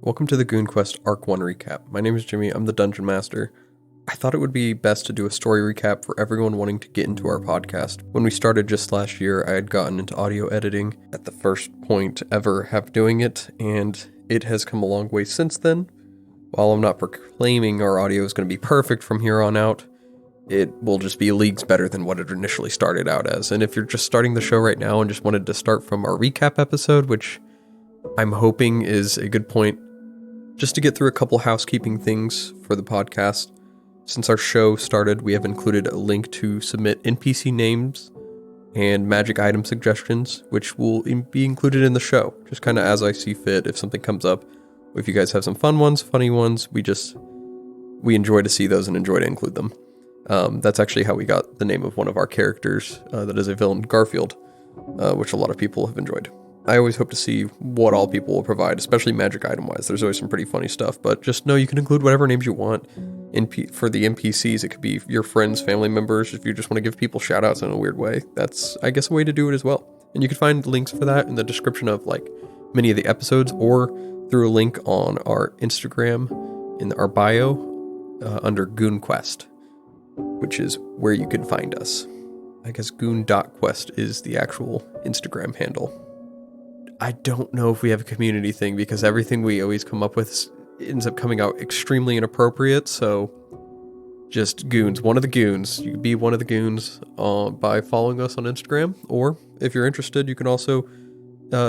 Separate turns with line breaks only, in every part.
welcome to the Goon Quest Arc 1 recap. My name is Jimmy, I'm the Dungeon Master. I thought it would be best to do a story recap for everyone wanting to get into our podcast. When we started just last year, I had gotten into audio editing at the first point ever have doing it, and it has come a long way since then. While I'm not proclaiming our audio is going to be perfect from here on out, it will just be leagues better than what it initially started out as. And if you're just starting the show right now and just wanted to start from our recap episode, which I'm hoping is a good point, just to get through a couple housekeeping things for the podcast. Since our show started, we have included a link to submit NPC names and magic item suggestions, which will be included in the show, just kind of as I see fit if something comes up. If you guys have some fun ones, funny ones, we enjoy to see those and enjoy to include them. That's actually how we got the name of one of our characters, that is a villain, Garfield, which a lot of people have enjoyed. I always hope to see what all people will provide, especially magic item-wise. There's always some pretty funny stuff, but just know you can include whatever names you want. For the NPCs, it could be your friends, family members, if you just want to give people shout-outs in a weird way. That's, I guess, a way to do it as well. And you can find links for that in the description of, many of the episodes, or through a link on our Instagram in our bio under Goon Quest, which is where you can find us. I guess goon.quest is the actual Instagram handle. I don't know if we have a community thing because everything we always come up with ends up coming out extremely inappropriate, so just goons. One of the goons. You can be one of the goons by following us on Instagram, or if you're interested, you can also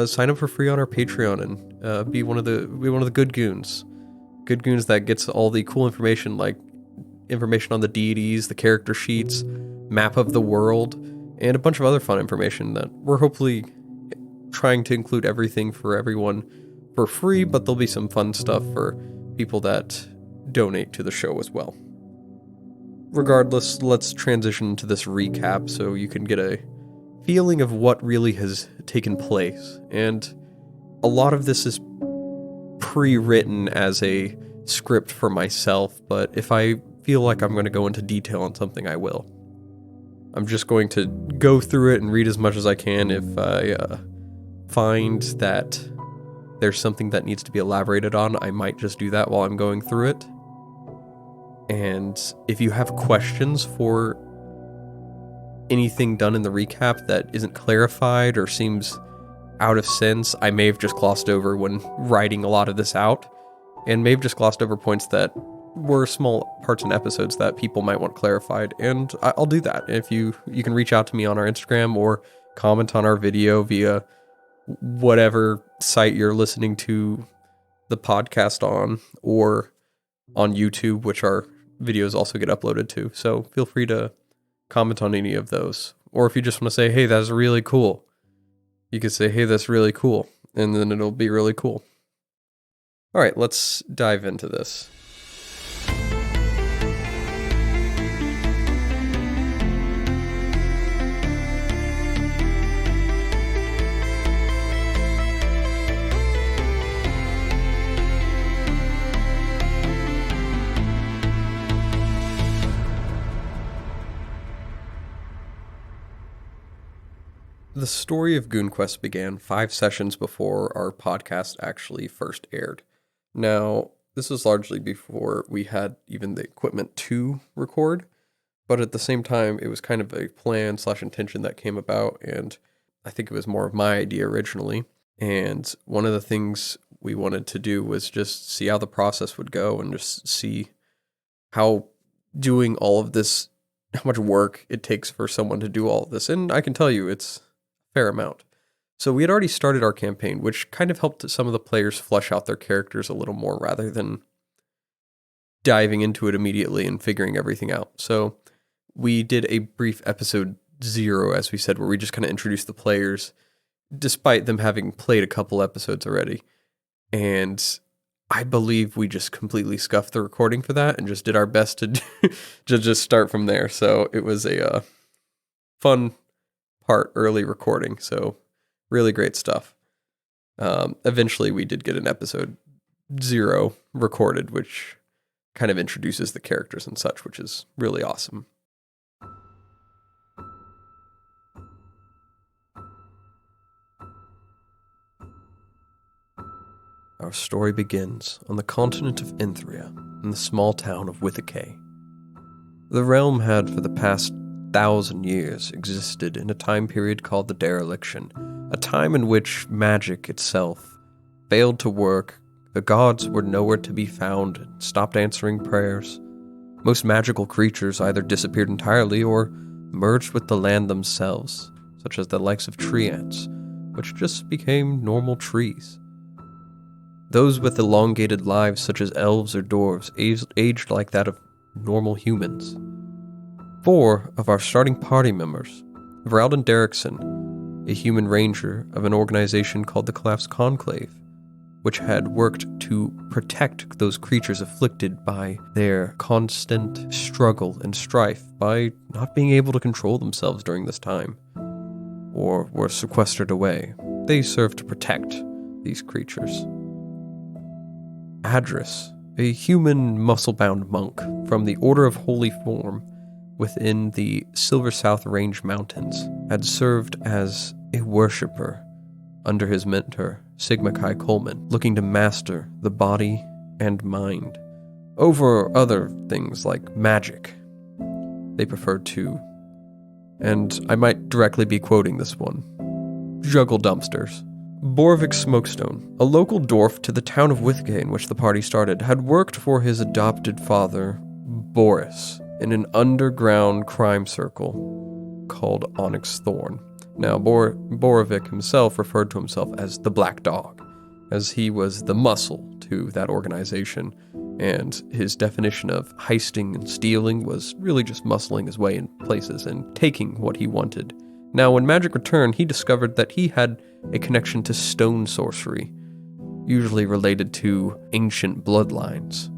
sign up for free on our Patreon and be one of the good goons. Good goons that gets all the cool information, like information on the deities, the character sheets, map of the world, and a bunch of other fun information that we're hopefully trying to include everything for everyone for free, but there'll be some fun stuff for people that donate to the show as well. Regardless, let's transition to this recap so you can get a feeling of what really has taken place. And a lot of this is pre-written as a script for myself, but if I feel like I'm going to go into detail on something, I will. I'm just going to go through it and read as much as I can. If I find that there's something that needs to be elaborated on, I might just do that while I'm going through it. And if you have questions for anything done in the recap that isn't clarified or seems out of sense, I may have just glossed over when writing a lot of this out, and may have just glossed over points that were small parts in episodes that people might want clarified, and I'll do that. If you can reach out to me on our Instagram or comment on our video via whatever site you're listening to the podcast on, or on YouTube, which our videos also get uploaded to. So feel free to comment on any of those. Or if you just want to say, hey, that's really cool, you could say, hey, that's really cool, and then it'll be really cool. All right, let's dive into this. The story of Goon Quest began 5 sessions before our podcast actually first aired. Now, this was largely before we had even the equipment to record, but at the same time, it was kind of a plan/intention that came about, and I think it was more of my idea originally. And one of the things we wanted to do was just see how the process would go and just see how doing all of this, how much work it takes for someone to do all of this. And I can tell you, it's fair amount. So we had already started our campaign, which kind of helped some of the players flesh out their characters a little more rather than diving into it immediately and figuring everything out. So we did a brief episode 0, as we said, where we just kind of introduced the players, despite them having played a couple episodes already. And I believe we just completely scuffed the recording for that and just did our best to just start from there. So it was a fun part early recording, so really great stuff. Eventually we did get an episode 0 recorded, which kind of introduces the characters and such, which is really awesome. Our story begins on the continent of Inthria, in the small town of Withike. The realm had for the past 1,000 years existed in a time period called the Derrickson, a time in which magic itself failed to work, the gods were nowhere to be found and stopped answering prayers. Most magical creatures either disappeared entirely or merged with the land themselves, such as the likes of tree ants, which just became normal trees. Those with elongated lives such as elves or dwarves aged like that of normal humans. 4 of our starting party members, Voralden Derrickson, a human ranger of an organization called the Collapse Conclave, which had worked to protect those creatures afflicted by their constant struggle and strife by not being able to control themselves during this time, or were sequestered away. They served to protect these creatures. Adras, a human muscle-bound monk from the Order of Holy Form within the Silver South Range Mountains, had served as a worshipper under his mentor, Sigma Chi Coleman, looking to master the body and mind over other things like magic. They preferred to, and I might directly be quoting this one, juggle dumpsters. AlekBoravik Smokestone, a local dwarf to the town of Withike in which the party started, had worked for his adopted father, Boris, in an underground crime circle called Onyx Thorn. Now, Boravik himself referred to himself as the Black Dog, as he was the muscle to that organization, and his definition of heisting and stealing was really just muscling his way in places and taking what he wanted. Now, when magic returned, he discovered that he had a connection to stone sorcery, usually related to ancient bloodlines.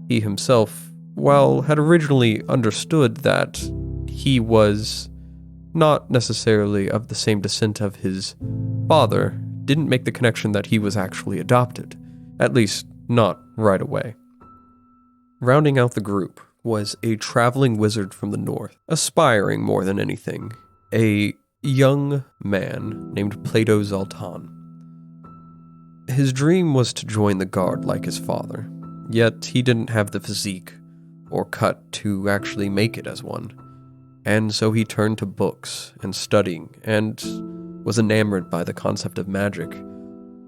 He himself, while had originally understood that he was not necessarily of the same descent of his father, didn't make the connection that he was actually adopted, at least not right away. Rounding out the group was a traveling wizard from the north, aspiring more than anything, a young man named Plato Zaltan. His dream was to join the guard like his father, yet he didn't have the physique or cut to actually make it as one, and so he turned to books and studying and was enamored by the concept of magic,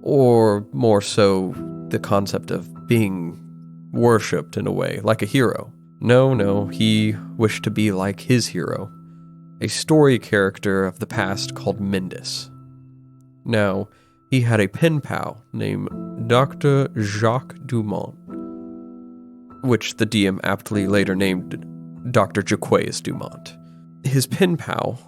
or more so the concept of being worshipped in a way, like a hero. No, he wished to be like his hero, a story character of the past called Mindis. Now, he had a pen pal named Dr. Jacques Dumont, which the DM aptly later named Dr. Jaquaeus Dumont. His pen pal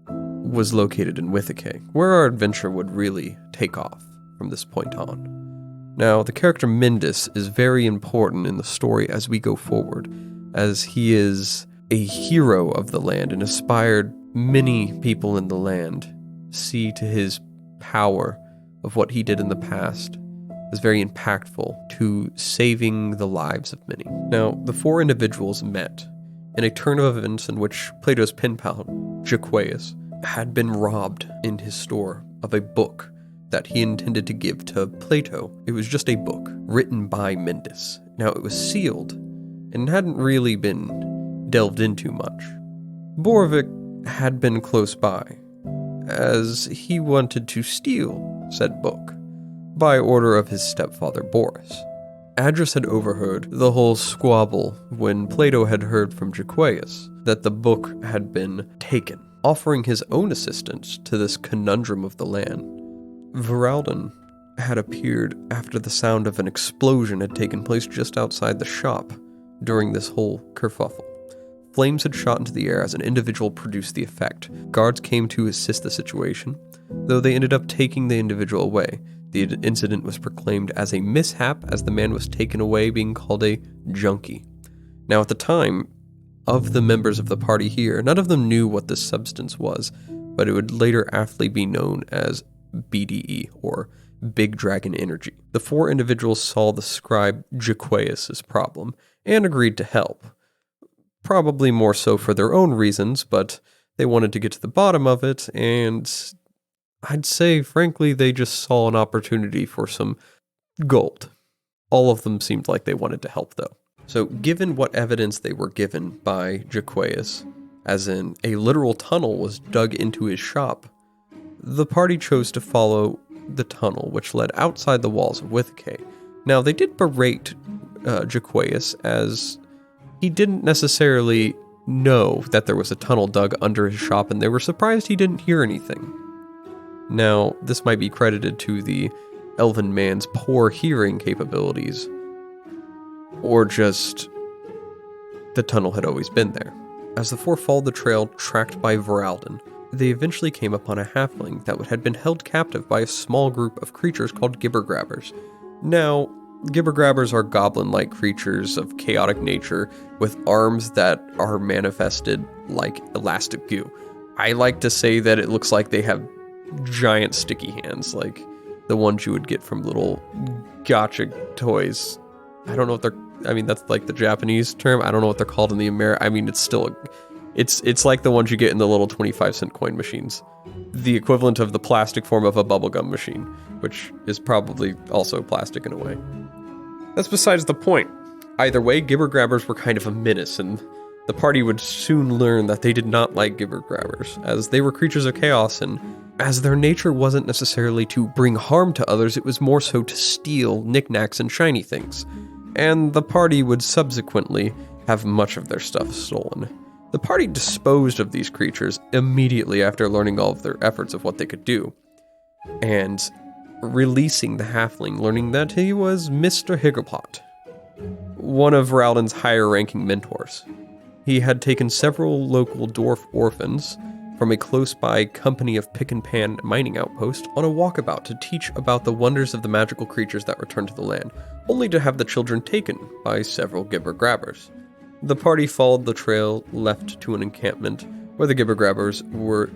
was located in Withike, where our adventure would really take off from this point on. Now, the character Mindis is very important in the story as we go forward, as he is a hero of the land and inspired many people in the land see to his power of what he did in the past as very impactful to saving the lives of many. Now, the 4 individuals met in a turn of events in which Plato's pen pal, Jaquaeus, had been robbed in his store of a book that he intended to give to Plato. It was just a book written by Mindis. Now, it was sealed and hadn't really been delved into much. Boravik had been close by, as he wanted to steal said book, by order of his stepfather Boris. Adras had overheard the whole squabble when Plato had heard from Jaquaeus that the book had been taken, offering his own assistance to this conundrum of the land. Voralden had appeared after the sound of an explosion had taken place just outside the shop during this whole kerfuffle. Flames had shot into the air as an individual produced the effect. Guards came to assist the situation, though they ended up taking the individual away. The incident was proclaimed as a mishap as the man was taken away, being called a junkie. Now, at the time of the members of the party here, none of them knew what this substance was, but it would later aptly be known as BDE, or Big Dragon Energy. The 4 individuals saw the scribe Jaquaeus' problem and agreed to help. Probably more so for their own reasons, but they wanted to get to the bottom of it, and I'd say, frankly, they just saw an opportunity for some gold. All of them seemed like they wanted to help, though. So, given what evidence they were given by Jaquaeus, as in a literal tunnel was dug into his shop, the party chose to follow the tunnel, which led outside the walls of Ithquant. Now, they did berate Jaquaeus, as he didn't necessarily know that there was a tunnel dug under his shop, and they were surprised he didn't hear anything. Now, this might be credited to the elven man's poor hearing capabilities, or just the tunnel had always been there. As the four followed the trail tracked by Voralden, they eventually came upon a halfling that had been held captive by a small group of creatures called gibber-grabbers. Now, gibber-grabbers are goblin-like creatures of chaotic nature with arms that are manifested like elastic goo. I like to say that it looks like they have giant sticky hands, like the ones you would get from little gotcha toys. I don't know what that's like the Japanese term. I don't know what they're called in the it's still, it's like the ones you get in the little 25-cent coin machines. The equivalent of the plastic form of a bubblegum machine, which is probably also plastic in a way. That's besides the point. Either way, gibber-grabbers were kind of a menace, and the party would soon learn that they did not like gibber-grabbers, as they were creatures of chaos, and as their nature wasn't necessarily to bring harm to others, it was more so to steal knickknacks and shiny things. And the party would subsequently have much of their stuff stolen. The party disposed of these creatures immediately after learning all of their efforts of what they could do, and releasing the halfling, learning that he was Mr. Higglepot, one of Voralden's higher-ranking mentors. He had taken several local dwarf orphans from a close-by company of pick-and-pan mining outpost on a walkabout to teach about the wonders of the magical creatures that returned to the land, only to have the children taken by several gibber-grabbers. The party followed the trail left to an encampment where the gibber-grabbers were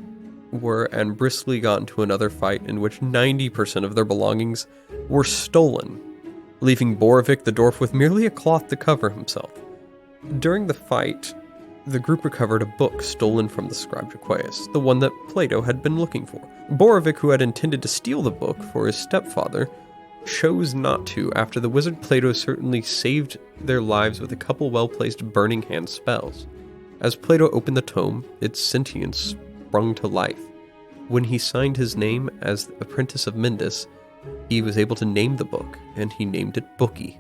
and briskly got into another fight in which 90% of their belongings were stolen, leaving Boravik the dwarf with merely a cloth to cover himself. During the fight, the group recovered a book stolen from the scribe Jaquaeus, the one that Plato had been looking for. Boravik, who had intended to steal the book for his stepfather, chose not to after the wizard Plato certainly saved their lives with a couple well-placed burning hand spells. As Plato opened the tome, its sentience sprung to life. When he signed his name as the apprentice of Mindus, he was able to name the book, and he named it Bookie.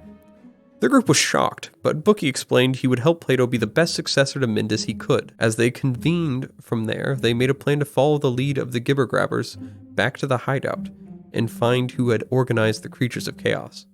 The group was shocked, but Bookie explained he would help Plato be the best successor to Mindus he could. As they convened from there, they made a plan to follow the lead of the gibber-grabbers back to the hideout and find who had organized the creatures of chaos.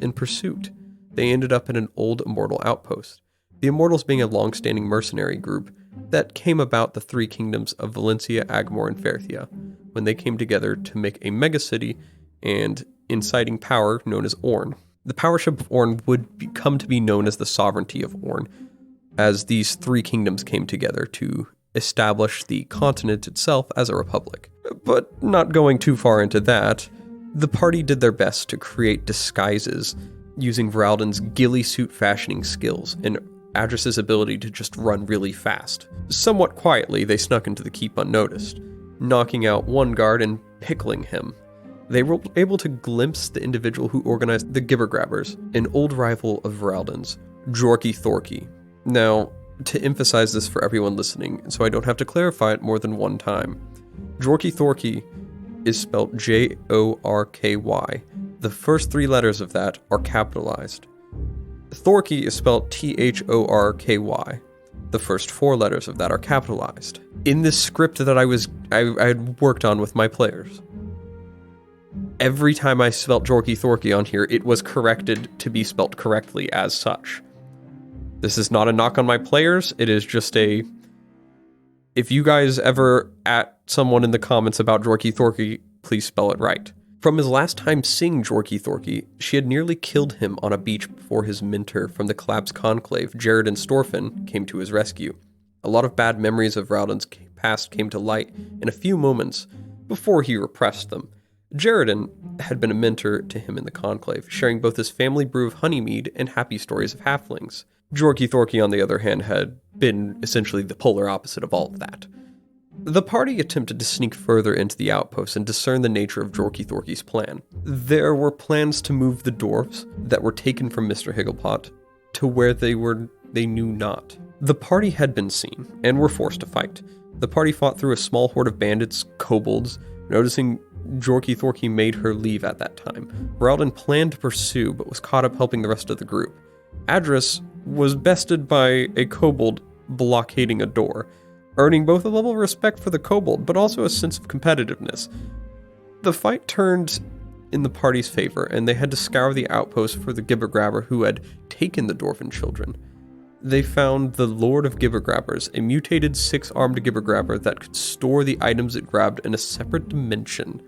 In pursuit, they ended up in an old immortal outpost, the Immortals being a long-standing mercenary group that came about the three kingdoms of Valencia, Agmor, and Ferthia, when they came together to make a megacity and inciting power known as Orn. The powership of Orn would come to be known as the sovereignty of Orn, as these three kingdoms came together to establish the continent itself as a republic. But not going too far into that, the party did their best to create disguises using Voralden's ghillie suit fashioning skills and Adras' ability to just run really fast. Somewhat quietly, they snuck into the keep unnoticed, knocking out one guard and pickling him. They were able to glimpse the individual who organized the gibber-grabbers, an old rival of Voralden's, Jorky Thorky. Now, to emphasize this for everyone listening, so I don't have to clarify it more than one time, Jorky Thorky is spelled Jorky. The first three letters of that are capitalized. Thorky is spelled Thorky. The first four letters of that are capitalized. In this script that I had worked on with my players, every time I spelt Jorky Thorky on here, it was corrected to be spelt correctly as such. This is not a knock on my players, it is just a... If you guys ever at someone in the comments about Jorky Thorky, please spell it right. From his last time seeing Jorky Thorky, she had nearly killed him on a beach before his mentor from the Collapse Conclave, Jayden Storfin, came to his rescue. A lot of bad memories of Voralden's past came to light in a few moments before he repressed them. Jayden had been a mentor to him in the Conclave, sharing both his family brew of honeymead and happy stories of halflings. Jorky Thorky, on the other hand, had been essentially the polar opposite of all of that. The party attempted to sneak further into the outpost and discern the nature of Jorky Thorky's plan. There were plans to move the dwarves that were taken from Mr. Higglepot to where they knew not. The party had been seen, and were forced to fight. The party fought through a small horde of bandits, kobolds. Noticing Jorky Thorky made her leave at that time, Voralden planned to pursue, but was caught up helping the rest of the group. Adras was bested by a kobold blockading a door, earning both a level of respect for the kobold, but also a sense of competitiveness. The fight turned in the party's favor, and they had to scour the outpost for the Gibbergrabber who had taken the dwarven children. They found the Lord of Gibbergrabbers, a mutated 6-armed Gibbergrabber that could store the items it grabbed in a separate dimension.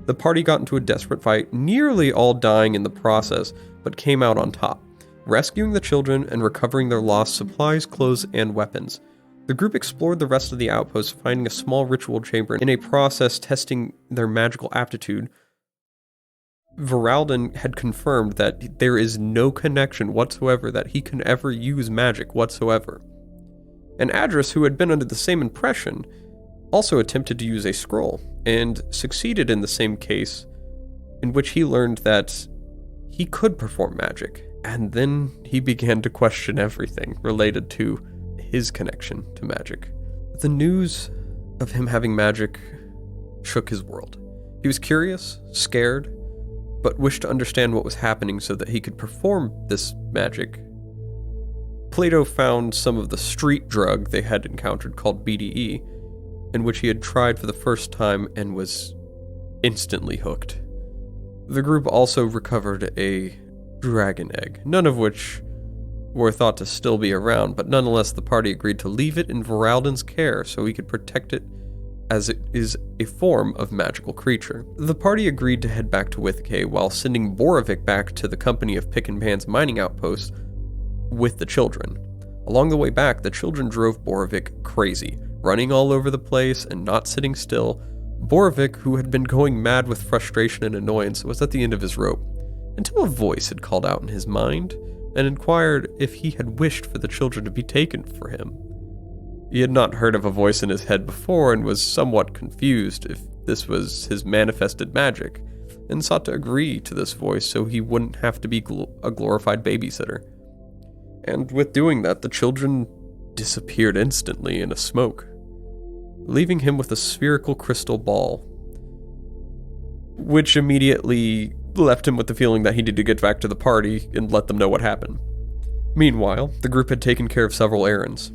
The party got into a desperate fight, nearly all dying in the process, but came out on top, rescuing the children and recovering their lost supplies, clothes, and weapons. The group explored the rest of the outpost, finding a small ritual chamber in a process testing their magical aptitude. Voralden had confirmed that there is no connection whatsoever that he can ever use magic whatsoever. And Adras, who had been under the same impression, also attempted to use a scroll, and succeeded in the same case, in which he learned that he could perform magic. And then he began to question everything related to his connection to magic. The news of him having magic shook his world. He was curious, scared, but wished to understand what was happening so that he could perform this magic. Plato found some of the street drug they had encountered called BDE, in which he had tried for the first time and was instantly hooked. The group also recovered a dragon egg, none of which were thought to still be around, but nonetheless the party agreed to leave it in Voralden's care so he could protect it as it is a form of magical creature. The party agreed to head back to Ithquant while sending Boravik back to the company of Pick and Pan's mining outpost with the children. Along the way back, the children drove Boravik crazy, running all over the place and not sitting still. Boravik, who had been going mad with frustration and annoyance, was at the end of his rope, until a voice had called out in his mind and inquired if he had wished for the children to be taken for him. He had not heard of a voice in his head before and was somewhat confused if this was his manifested magic, and sought to agree to this voice so he wouldn't have to be a glorified babysitter. And with doing that, the children disappeared instantly in a smoke, leaving him with a spherical crystal ball, which immediately left him with the feeling that he needed to get back to the party and let them know what happened. Meanwhile, the group had taken care of several errands.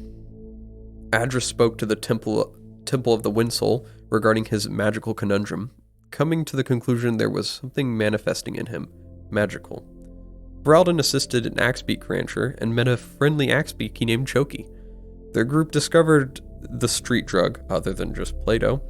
Adras spoke to the Temple of the Windsoul regarding his magical conundrum, coming to the conclusion there was something manifesting in him, magical. Voralden assisted an Axbeak rancher and met a friendly Axbeak named Choki. Their group discovered the street drug, other than just Plato,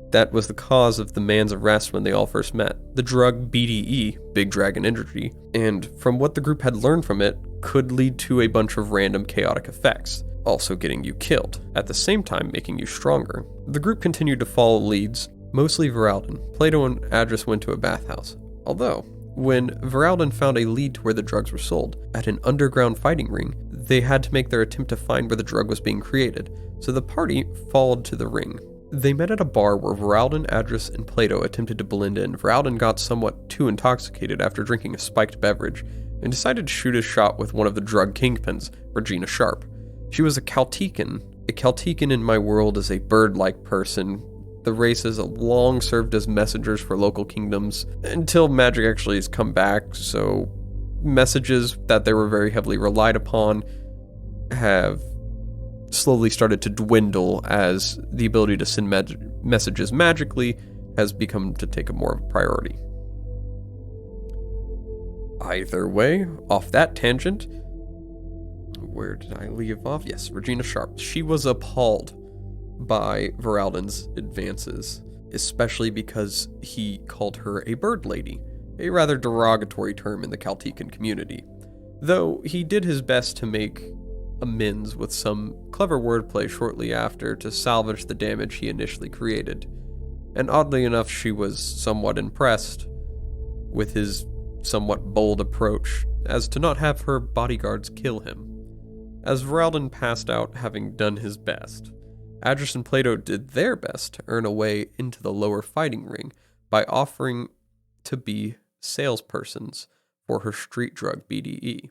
that was the cause of the man's arrest when they all first met. The drug BDE, Big Dragon Energy, and from what the group had learned from it, could lead to a bunch of random chaotic effects, also getting you killed, at the same time making you stronger. The group continued to follow leads, mostly Voralden. Plato and Adras went to a bathhouse. Although, when Voralden found a lead to where the drugs were sold, at an underground fighting ring, they had to make their attempt to find where the drug was being created, so the party followed to the ring. They met at a bar where Voralden, Adras, and Plato attempted to blend in. Voralden got somewhat too intoxicated after drinking a spiked beverage, and decided to shoot his shot with one of the drug kingpins, Regina Sharp. She was a Caltecan. A Caltecan in my world is a bird-like person. The race has long served as messengers for local kingdoms, until magic actually has come back, so messages that they were very heavily relied upon have slowly started to dwindle as the ability to send messages magically has become to take a more of a priority. Either way, off that tangent, where did I leave off? Yes, Regina Sharp. She was appalled by Voralden's advances, especially because he called her a bird lady, a rather derogatory term in the Caltecan community, though he did his best to make amends with some clever wordplay shortly after to salvage the damage he initially created. And oddly enough, she was somewhat impressed with his somewhat bold approach as to not have her bodyguards kill him. As Voralden passed out having done his best, Adras and Plato did their best to earn a way into the lower fighting ring by offering to be salespersons for her street drug BDE.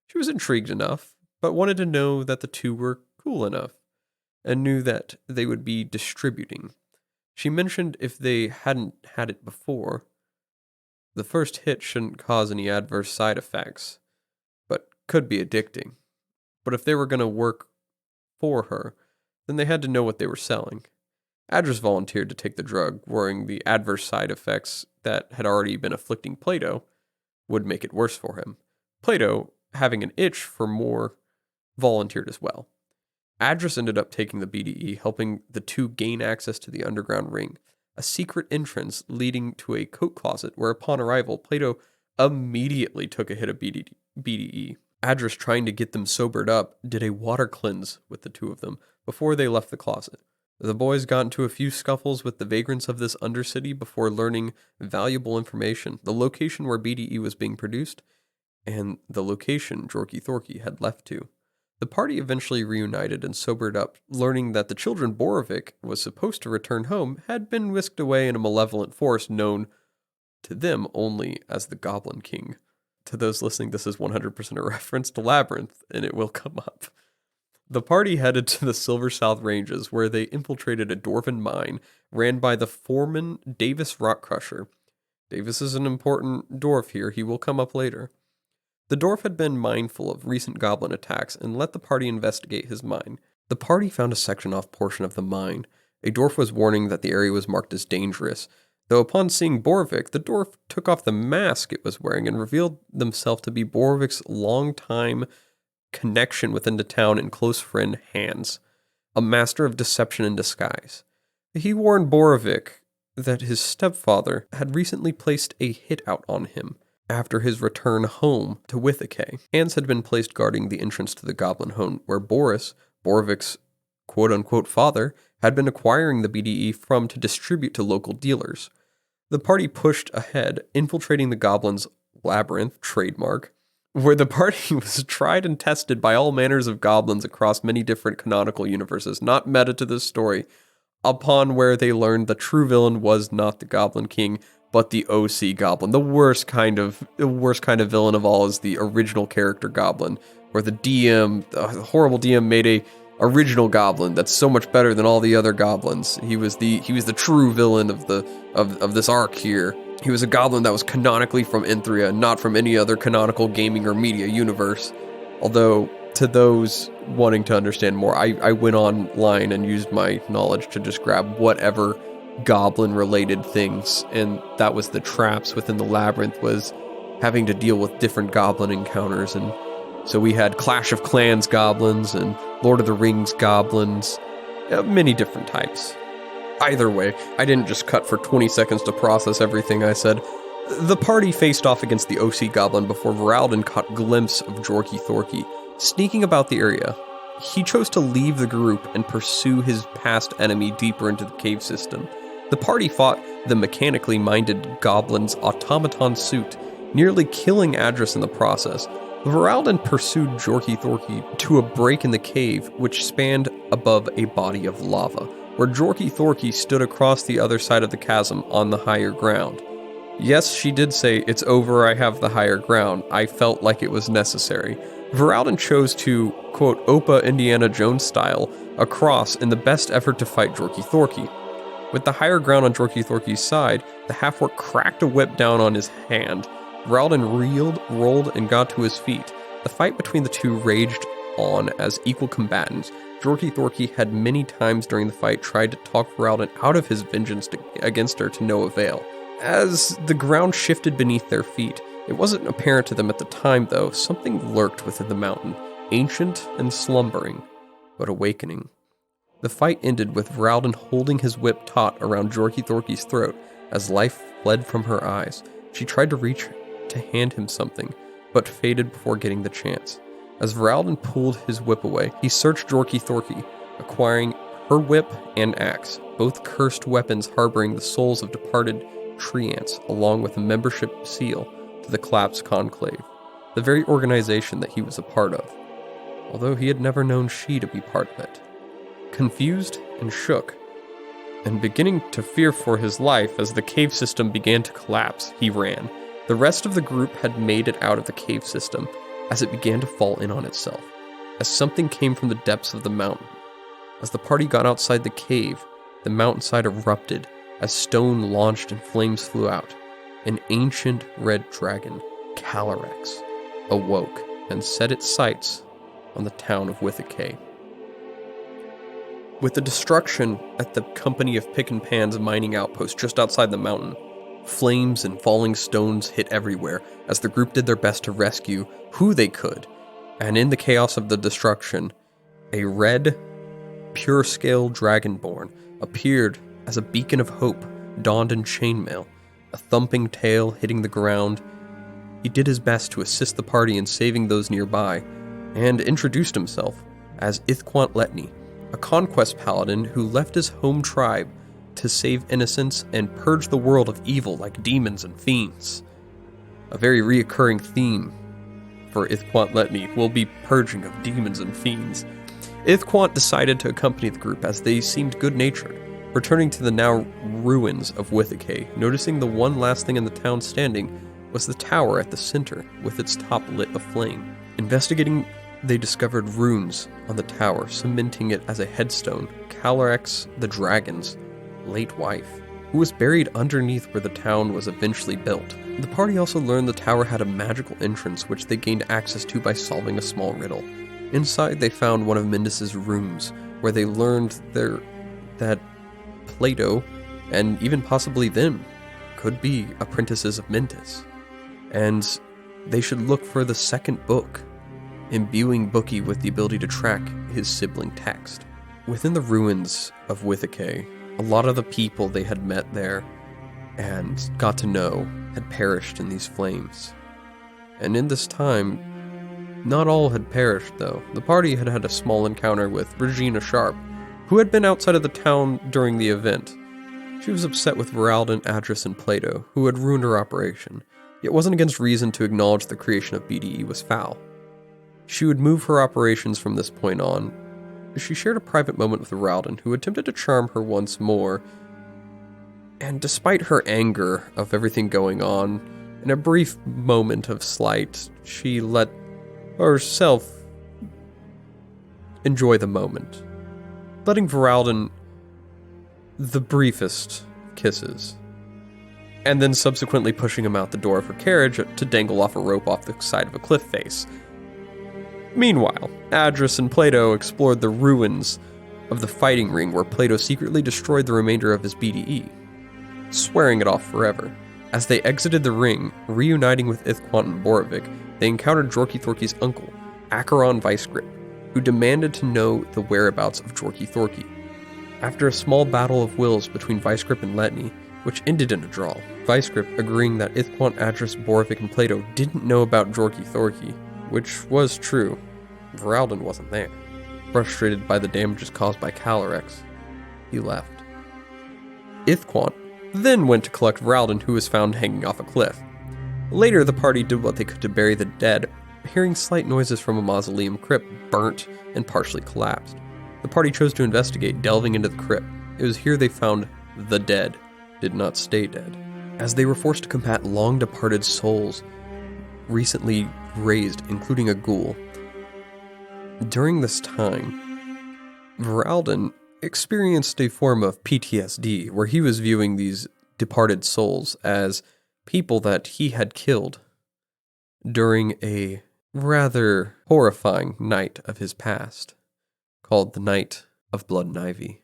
She was intrigued enough, but wanted to know that the two were cool enough, and knew that they would be distributing. She mentioned if they hadn't had it before, the first hit shouldn't cause any adverse side effects, but could be addicting. But if they were going to work for her, then they had to know what they were selling. Adras volunteered to take the drug, worrying the adverse side effects that had already been afflicting Plato would make it worse for him. Plato, having an itch for more, volunteered as well. Adras ended up taking the BDE, helping the two gain access to the underground ring, a secret entrance leading to a coat closet where, upon arrival, Plato immediately took a hit of BDE. Adras, trying to get them sobered up, did a water cleanse with the two of them before they left the closet. The boys got into a few scuffles with the vagrants of this undercity before learning valuable information, the location where BDE was being produced, and the location Jorky Thorky had left to. The party eventually reunited and sobered up, learning that the children Boravik was supposed to return home had been whisked away in a malevolent force known to them only as the Goblin King. To those listening, this is 100% a reference to Labyrinth, and it will come up. The party headed to the Silver South Ranges, where they infiltrated a dwarven mine ran by the foreman Davis Rockcrusher. Davis is an important dwarf here, he will come up later. The dwarf had been mindful of recent goblin attacks and let the party investigate his mine. The party found a sectioned-off portion of the mine. A dwarf was warning that the area was marked as dangerous, though upon seeing Boravik, the dwarf took off the mask it was wearing and revealed themselves to be Boravik's longtime connection within the town and close friend Hans, a master of deception in disguise. He warned Boravik that his stepfather had recently placed a hit out on him after his return home to Ithquant. Hans had been placed guarding the entrance to the goblin home where Boravik's quote-unquote father, had been acquiring the BDE from to distribute to local dealers. The party pushed ahead, infiltrating the goblin's labyrinth trademark, where the party was tried and tested by all manners of goblins across many different canonical universes, not meta to this story, upon where they learned the true villain was not the Goblin King, but the OC Goblin. The worst kind of villain of all is the original character Goblin, where the horrible DM made a original Goblin that's so much better than all the other goblins. He was the true villain of this arc here. He was a goblin that was canonically from Enthria, not from any other canonical gaming or media universe. Although, to those wanting to understand more, I went online and used my knowledge to just grab whatever goblin-related things, and that was the traps within the labyrinth, was having to deal with different goblin encounters. And so we had Clash of Clans goblins and Lord of the Rings goblins, many different types. Either way, I didn't just cut for 20 seconds to process everything I said. The party faced off against the OC Goblin before Voralden caught a glimpse of Jorky Thorky sneaking about the area. He chose to leave the group and pursue his past enemy deeper into the cave system. The party fought the mechanically minded goblin's automaton suit, nearly killing Adras in the process. Voralden pursued Jorky Thorky to a break in the cave which spanned above a body of lava, where Jorky Thorky stood across the other side of the chasm on the higher ground. Yes, she did say, "It's over, I have the higher ground." I felt like it was necessary. Voralden chose to, quote, Opa Indiana Jones style, across in the best effort to fight Jorky Thorky. With the higher ground on Jorky Thorky's side, the half-orc cracked a whip down on his hand. Voralden reeled, rolled, and got to his feet. The fight between the two raged on as equal combatants. Jorky Thorky had many times during the fight tried to talk Voralden out of his vengeance against her to no avail. As the ground shifted beneath their feet, it wasn't apparent to them at the time, though, something lurked within the mountain, ancient and slumbering, but awakening. The fight ended with Voralden holding his whip taut around Jorky Thorky's throat as life fled from her eyes. She tried to reach to hand him something, but faded before getting the chance. As Voralden pulled his whip away, he searched Jorky Thorky, acquiring her whip and axe, both cursed weapons harboring the souls of departed treants, along with a membership seal to the Collapsed Conclave, the very organization that he was a part of, although he had never known she to be part of it. Confused and shook, and beginning to fear for his life as the cave system began to collapse, he ran. The rest of the group had made it out of the cave system as it began to fall in on itself, as something came from the depths of the mountain. As the party got outside the cave, the mountainside erupted as stone launched and flames flew out. An ancient red dragon, Calyrex, awoke and set its sights on the town of Withicay. With the destruction at the company of Pick and Pan's mining outpost just outside the mountain, flames and falling stones hit everywhere as the group did their best to rescue who they could, and in the chaos of the destruction, a red, pure-scale dragonborn appeared as a beacon of hope donned in chainmail, a thumping tail hitting the ground. He did his best to assist the party in saving those nearby, and introduced himself as Ithquant Letni, a conquest paladin who left his home tribe to save innocents and purge the world of evil like demons and fiends. A very reoccurring theme for Ithquant Letni will be purging of demons and fiends. Ithquant decided to accompany the group as they seemed good-natured, returning to the now ruins of Withicay, noticing the one last thing in the town standing was the tower at the center with its top lit aflame. Investigating, they discovered runes on the tower, cementing it as a headstone. Calyrex, the dragon's late wife, who was buried underneath where the town was eventually built. The party also learned the tower had a magical entrance which they gained access to by solving a small riddle. Inside, they found one of Mindus's rooms, where they learned that Plato, and even possibly them, could be apprentices of Mindus. And they should look for the second book, imbuing Bookie with the ability to track his sibling text. Within the ruins of Withicay, a lot of the people they had met there and got to know had perished in these flames. And in this time, not all had perished though. The party had had a small encounter with Regina Sharp, who had been outside of the town during the event. She was upset with JoeyAdras and Plato, who had ruined her operation, yet wasn't against reason to acknowledge the creation of BDE was foul. She would move her operations from this point on. She shared a private moment with JoeyAdras, who attempted to charm her once more, and despite her anger of everything going on, in a brief moment of slight, she let herself enjoy the moment, letting JoeyAdras the briefest kisses, and then subsequently pushing him out the door of her carriage to dangle off a rope off the side of a cliff face. Meanwhile, Adras and Plato explored the ruins of the fighting ring where Plato secretly destroyed the remainder of his BDE, swearing it off forever. As they exited the ring, reuniting with Ithquant and Boravik, they encountered Jorky Thorky's uncle, Acheron Vicegrip, who demanded to know the whereabouts of Jorky Thorky. After a small battle of wills between Vicegrip and Letni, which ended in a draw, Vicegrip agreeing that Ithquant, Adras, Boravik, and Plato didn't know about Jorky Thorky, which was true. JoeyAdras wasn't there. Frustrated by the damages caused by Calyrex, he left. Ithquant then went to collect JoeyAdras, who was found hanging off a cliff. Later, the party did what they could to bury the dead, hearing slight noises from a mausoleum crypt burnt and partially collapsed. The party chose to investigate, delving into the crypt. It was here they found the dead did not stay dead, as they were forced to combat long-departed souls recently raised, including a ghoul. During this time, JoeyAdras experienced a form of PTSD, where he was viewing these departed souls as people that he had killed during a rather horrifying night of his past, called the Night of Blood and Ivy.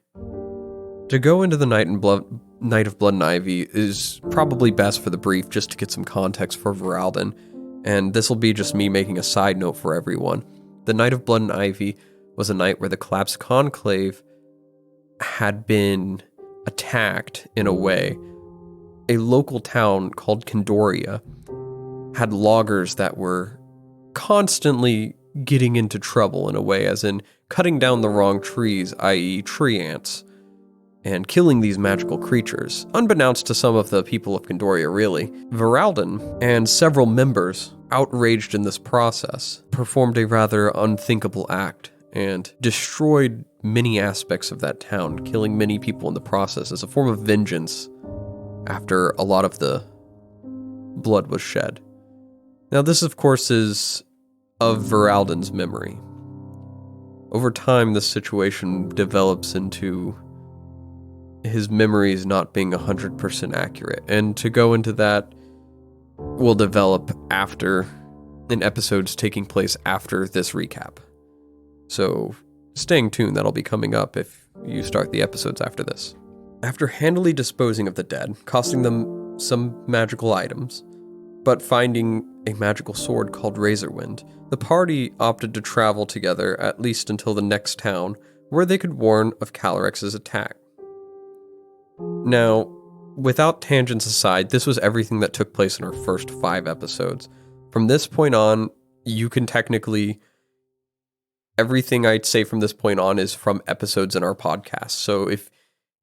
To go into the Night of Blood and Ivy is probably best for the brief, just to get some context for JoeyAdras, and this will be just me making a side note for everyone. The Night of Blood and Ivy was a night where the collapsed conclave had been attacked in a way. A local town called Kindoria had loggers that were constantly getting into trouble in a way, as in cutting down the wrong trees, i.e. tree ants, and killing these magical creatures, unbeknownst to some of the people of Kindoria, really. JoeyAdras and several members, outraged in this process, performed a rather unthinkable act and destroyed many aspects of that town, killing many people in the process as a form of vengeance after a lot of the blood was shed. Now this, of course, is of Voralden's memory. Over time, this situation develops into his memories not being 100% accurate, and to go into that will develop in episodes taking place after this recap. So staying tuned, that'll be coming up if you start the episodes after this. After handily disposing of the dead, costing them some magical items, but finding a magical sword called Razorwind, the party opted to travel together at least until the next town, where they could warn of Calyrex's attack. Now, without tangents aside, this was everything that took place in our first 5 episodes. From this point on, you can technically... everything I'd say from this point on is from episodes in our podcast. So if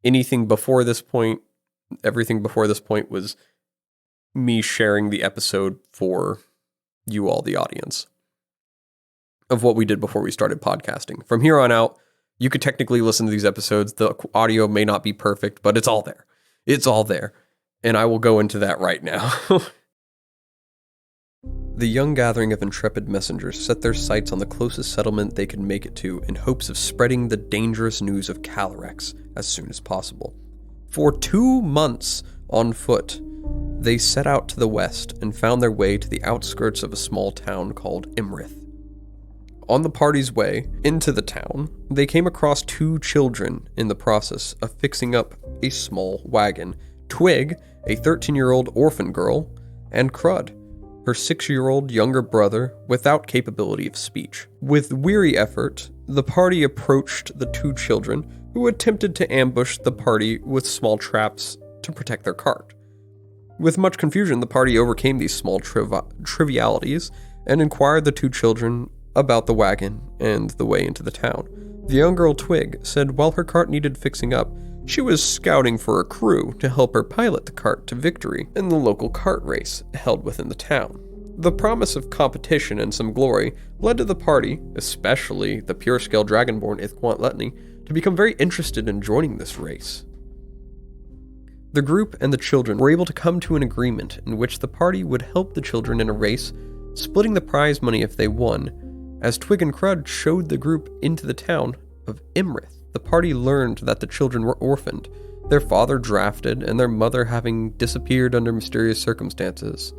anything before this point, everything before this point was me sharing the episode for you all, the audience, of what we did before we started podcasting. From here on out, you could technically listen to these episodes. The audio may not be perfect, but it's all there. It's all there. And I will go into that right now. The young gathering of intrepid messengers set their sights on the closest settlement they could make it to in hopes of spreading the dangerous news of Calyrex as soon as possible. For 2 months on foot, they set out to the west and found their way to the outskirts of a small town called Imrith. On the party's way into the town, they came across 2 children in the process of fixing up a small wagon. Twig, a 13-year-old orphan girl, and Crud, her 6-year-old younger brother without capability of speech. With weary effort, the party approached the 2 children, who attempted to ambush the party with small traps to protect their cart. With much confusion, the party overcame these small trivialities and inquired the 2 children about the wagon and the way into the town. The young girl Twig said while her cart needed fixing up, she was scouting for a crew to help her pilot the cart to victory in the local cart race held within the town. The promise of competition and some glory led to the party, especially the pure-scale dragonborn Ithquant Letni, to become very interested in joining this race. The group and the children were able to come to an agreement in which the party would help the children in a race, splitting the prize money if they won. As Twig and Crud showed the group into the town of Imrith, the party learned that the children were orphaned, their father drafted, and their mother having disappeared under mysterious circumstances.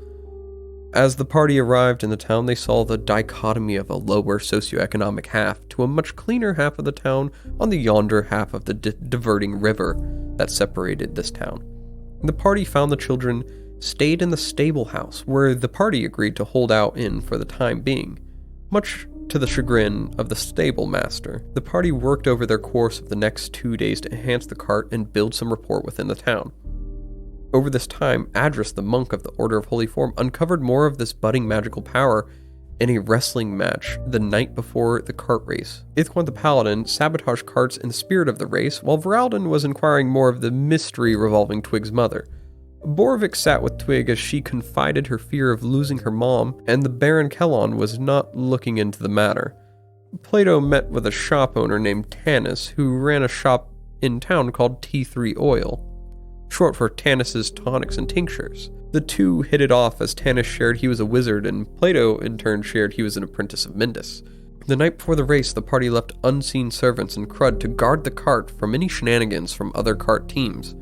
As the party arrived in the town, they saw the dichotomy of a lower socioeconomic half to a much cleaner half of the town on the yonder half of the diverting river that separated this town. The party found the children stayed in the stable house, where the party agreed to hold out in for the time being. Much to the chagrin of the stable master, the party worked over their course of the next 2 days to enhance the cart and build some rapport within the town. Over this time, Adras, the monk of the Order of Holy Form, uncovered more of this budding magical power in a wrestling match the night before the cart race. Ithquant the Paladin sabotaged carts in the spirit of the race, while Voralden was inquiring more of the mystery revolving Twig's mother. Boravik sat with Twig as she confided her fear of losing her mom, and the Baron Kellon was not looking into the matter. Plato met with a shop owner named Tanis, who ran a shop in town called T3 Oil, short for Tanis's Tonics and Tinctures. The two hit it off as Tanis shared he was a wizard, and Plato in turn shared he was an apprentice of Mindus. The night before the race, the party left unseen servants and Crud to guard the cart from any shenanigans from other cart teams.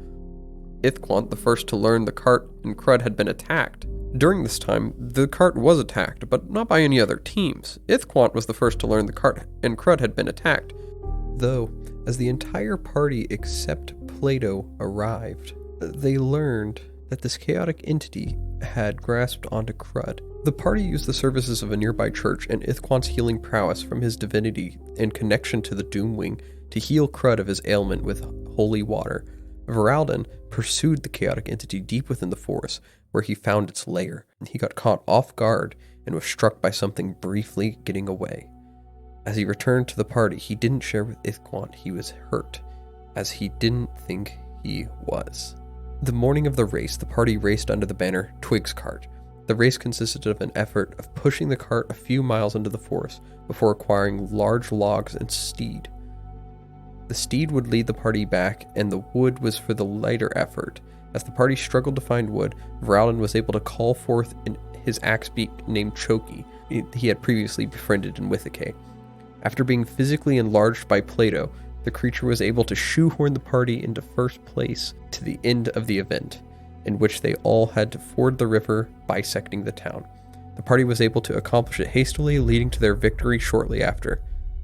Ithquant, the first to learn the cart and Crud had been attacked. During this time, the cart was attacked, but not by any other teams. Ithquant was the first to learn the cart and Crud had been attacked, though, as the entire party except Plato arrived, they learned that this chaotic entity had grasped onto Crud. The party used the services of a nearby church and Ithquant's healing prowess from his divinity and connection to the Doomwing to heal Crud of his ailment with holy water. Voralden pursued the chaotic entity deep within the forest, where he found its lair. He got caught off guard and was struck by something briefly getting away. As he returned to the party, he didn't share with Ithquant he was hurt, as he didn't think he was. The morning of the race, the party raced under the banner Twig's Cart. The race consisted of an effort of pushing the cart a few miles into the forest before acquiring large logs and steed. The steed would lead the party back, and the wood was for the lighter effort. As the party struggled to find wood, Voralden was able to call forth his axbeak named Choki, he had previously befriended in Ithquant. After being physically enlarged by Plato, the creature was able to shoehorn the party into first place to the end of the event, in which they all had to ford the river, bisecting the town. The party was able to accomplish it hastily, leading to their victory shortly after.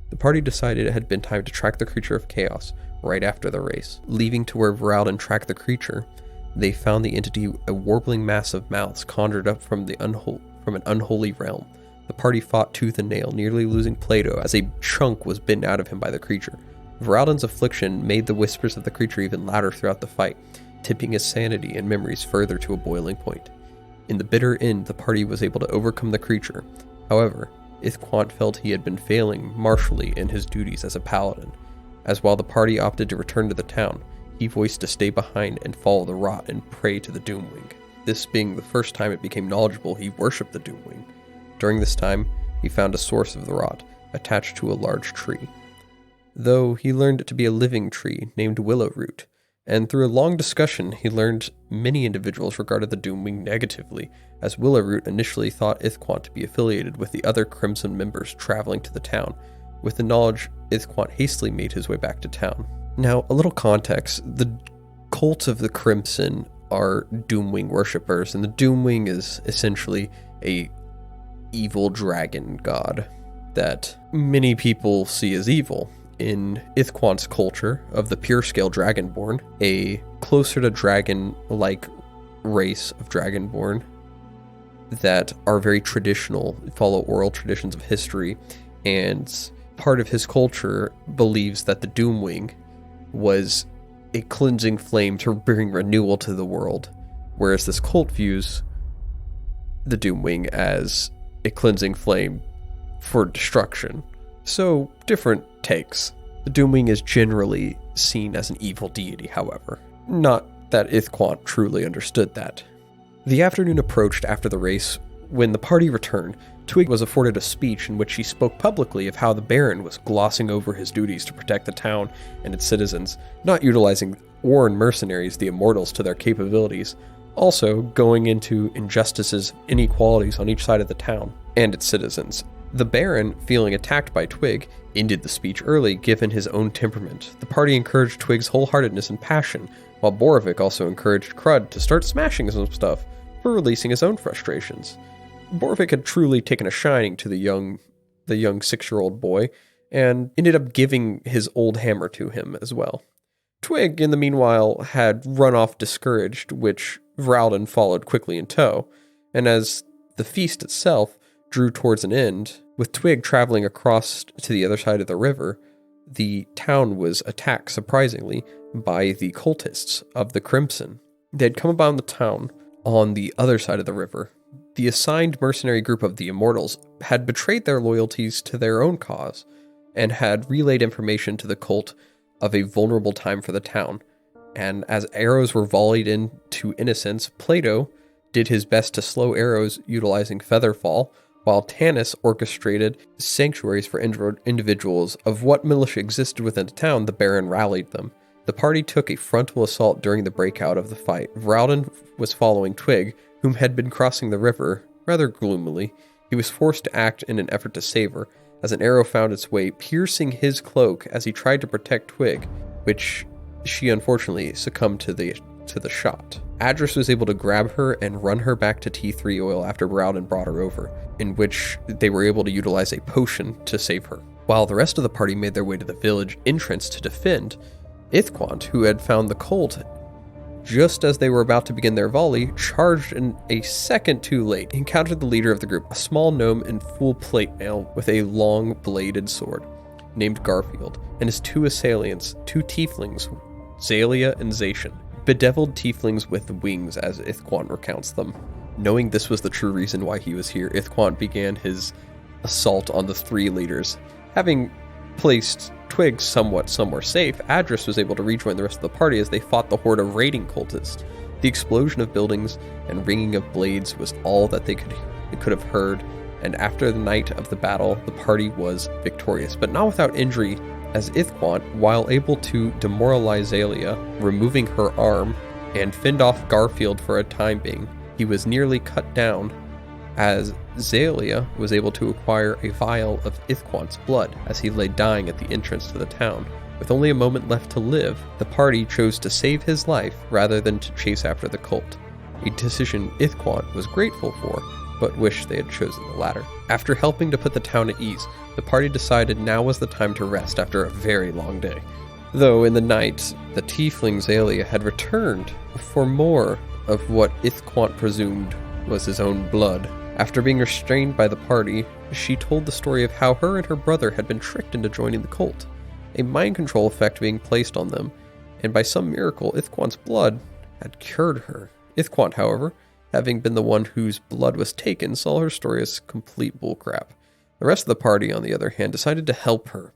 The party decided it had been time to track the creature of chaos right after the race. Leaving to where Voralden tracked the creature, they found the entity a warbling mass of mouths conjured up from an unholy realm. The party fought tooth and nail, nearly losing Plato as a chunk was bitten out of him by the creature. Voralden's affliction made the whispers of the creature even louder throughout the fight, tipping his sanity and memories further to a boiling point. In the bitter end, the party was able to overcome the creature. However, Ithquant felt he had been failing martially in his duties as a paladin, as while the party opted to return to the town, he voiced to stay behind and follow the rot and pray to the Doomwing. This being the first time it became knowledgeable, he worshipped the Doomwing. During this time, he found a source of the rot, attached to a large tree. Though he learned it to be a living tree named Willow Root, and through a long discussion, he learned many individuals regarded the Doomwing negatively, as Willowroot initially thought Ithquant to be affiliated with the other Crimson members traveling to the town. With the knowledge, Ithquant hastily made his way back to town. Now, a little context. The cult of the Crimson are Doomwing worshippers, and the Doomwing is essentially a evil dragon god that many people see as evil. In Ithquant's culture of the pure-scale Dragonborn, a closer to dragon-like race of Dragonborn that are very traditional, follow oral traditions of history, and part of his culture believes that the Doomwing was a cleansing flame to bring renewal to the world, whereas this cult views the Doomwing as a cleansing flame for destruction. So, different takes. The Doomwing is generally seen as an evil deity, however. Not that Ithquant truly understood that. The afternoon approached after the race. When the party returned, Twig was afforded a speech in which she spoke publicly of how the Baron was glossing over his duties to protect the town and its citizens, not utilizing Warren mercenaries, the Immortals, to their capabilities, also going into injustices, inequalities on each side of the town and its citizens. The Baron, feeling attacked by Twig, ended the speech early given his own temperament. The party encouraged Twig's wholeheartedness and passion, while Boravik also encouraged Crud to start smashing some stuff for releasing his own frustrations. Boravik had truly taken a shining to the young 6-year-old boy, and ended up giving his old hammer to him as well. Twig, in the meanwhile, had run off discouraged, which Voralden followed quickly in tow, and as the feast itself drew towards an end, with Twig traveling across to the other side of the river, the town was attacked, surprisingly, by the cultists of the Crimson. They had come upon the town on the other side of the river. The assigned mercenary group of the Immortals had betrayed their loyalties to their own cause, and had relayed information to the cult of a vulnerable time for the town. And as arrows were volleyed into innocents, Plato did his best to slow arrows utilizing Featherfall, while Tanis orchestrated sanctuaries for individuals. Of what militia existed within the town, the Baron rallied them. The party took a frontal assault during the breakout of the fight. Voralden was following Twig, whom had been crossing the river, rather gloomily. He was forced to act in an effort to save her, as an arrow found its way, piercing his cloak as he tried to protect Twig, which she unfortunately succumbed to the shot. Adras was able to grab her and run her back to T3 oil after Voralden brought her over, in which they were able to utilize a potion to save her. While the rest of the party made their way to the village entrance to defend, Ithquant, who had found the cult just as they were about to begin their volley, charged in a second too late. He encountered the leader of the group, a small gnome in full plate mail with a long bladed sword, named Garfield, and his two assailants, two tieflings, Zalia and Zacian. Bedeviled tieflings with wings, as Ithquant recounts them. Knowing this was the true reason why he was here, Ithquant began his assault on the three leaders. Having placed Twig somewhere safe, Adras was able to rejoin the rest of the party as they fought the horde of raiding cultists. The explosion of buildings and ringing of blades was all that they could have heard and after the night of the battle, the party was victorious, but not without injury, as Ithquant, while able to demoralize Zalia, removing her arm, and fend off Garfield for a time being, he was nearly cut down, as Zalia was able to acquire a vial of Ithquant's blood as he lay dying at the entrance to the town. With only a moment left to live, the party chose to save his life rather than to chase after the cult, a decision Ithquant was grateful for, but wished they had chosen the latter. After helping to put the town at ease, the party decided now was the time to rest after a very long day. Though in the night, the tiefling Zalia had returned for more of what Ithquant presumed was his own blood. After being restrained by the party, she told the story of how her and her brother had been tricked into joining the cult, a mind control effect being placed on them, and by some miracle, Ithquant's blood had cured her. Ithquant, however, having been the one whose blood was taken, saw her story as complete bullcrap. The rest of the party, on the other hand, decided to help her.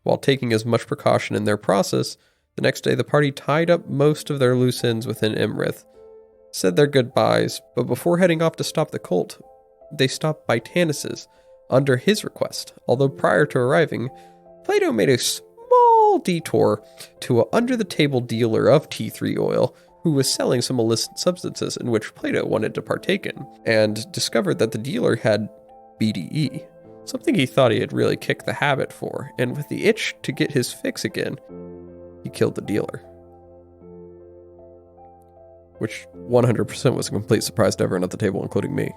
While taking as much precaution in their process, the next day the party tied up most of their loose ends within Imrith, said their goodbyes, but before heading off to stop the cult, they stopped by Tanis's, under his request, although prior to arriving, Plato made a small detour to an under-the-table dealer of T3 oil, who was selling some illicit substances in which Plato wanted to partake in, and discovered that the dealer had BDE, something he thought he had really kicked the habit for, and with the itch to get his fix again, he killed the dealer. Which 100% was a complete surprise to everyone at the table, including me.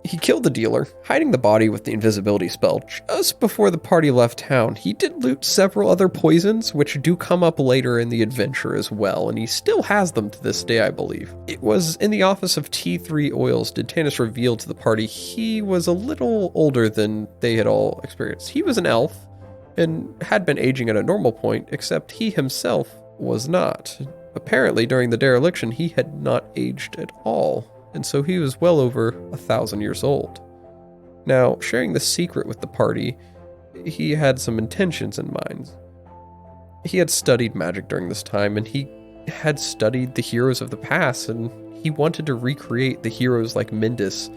He killed the dealer, hiding the body with the invisibility spell just before the party left town. He did loot several other poisons, which do come up later in the adventure as well, and he still has them to this day, I believe. It was in the office of T3 Oils did Tanis reveal to the party he was a little older than they had all experienced. He was an elf, and had been aging at a normal point, except he himself was not. Apparently, during the dereliction, he had not aged at all, and so he was well over 1,000 years old. Now, sharing the secret with the party, he had some intentions in mind. He had studied magic during this time, and he had studied the heroes of the past, and he wanted to recreate the heroes like Mindus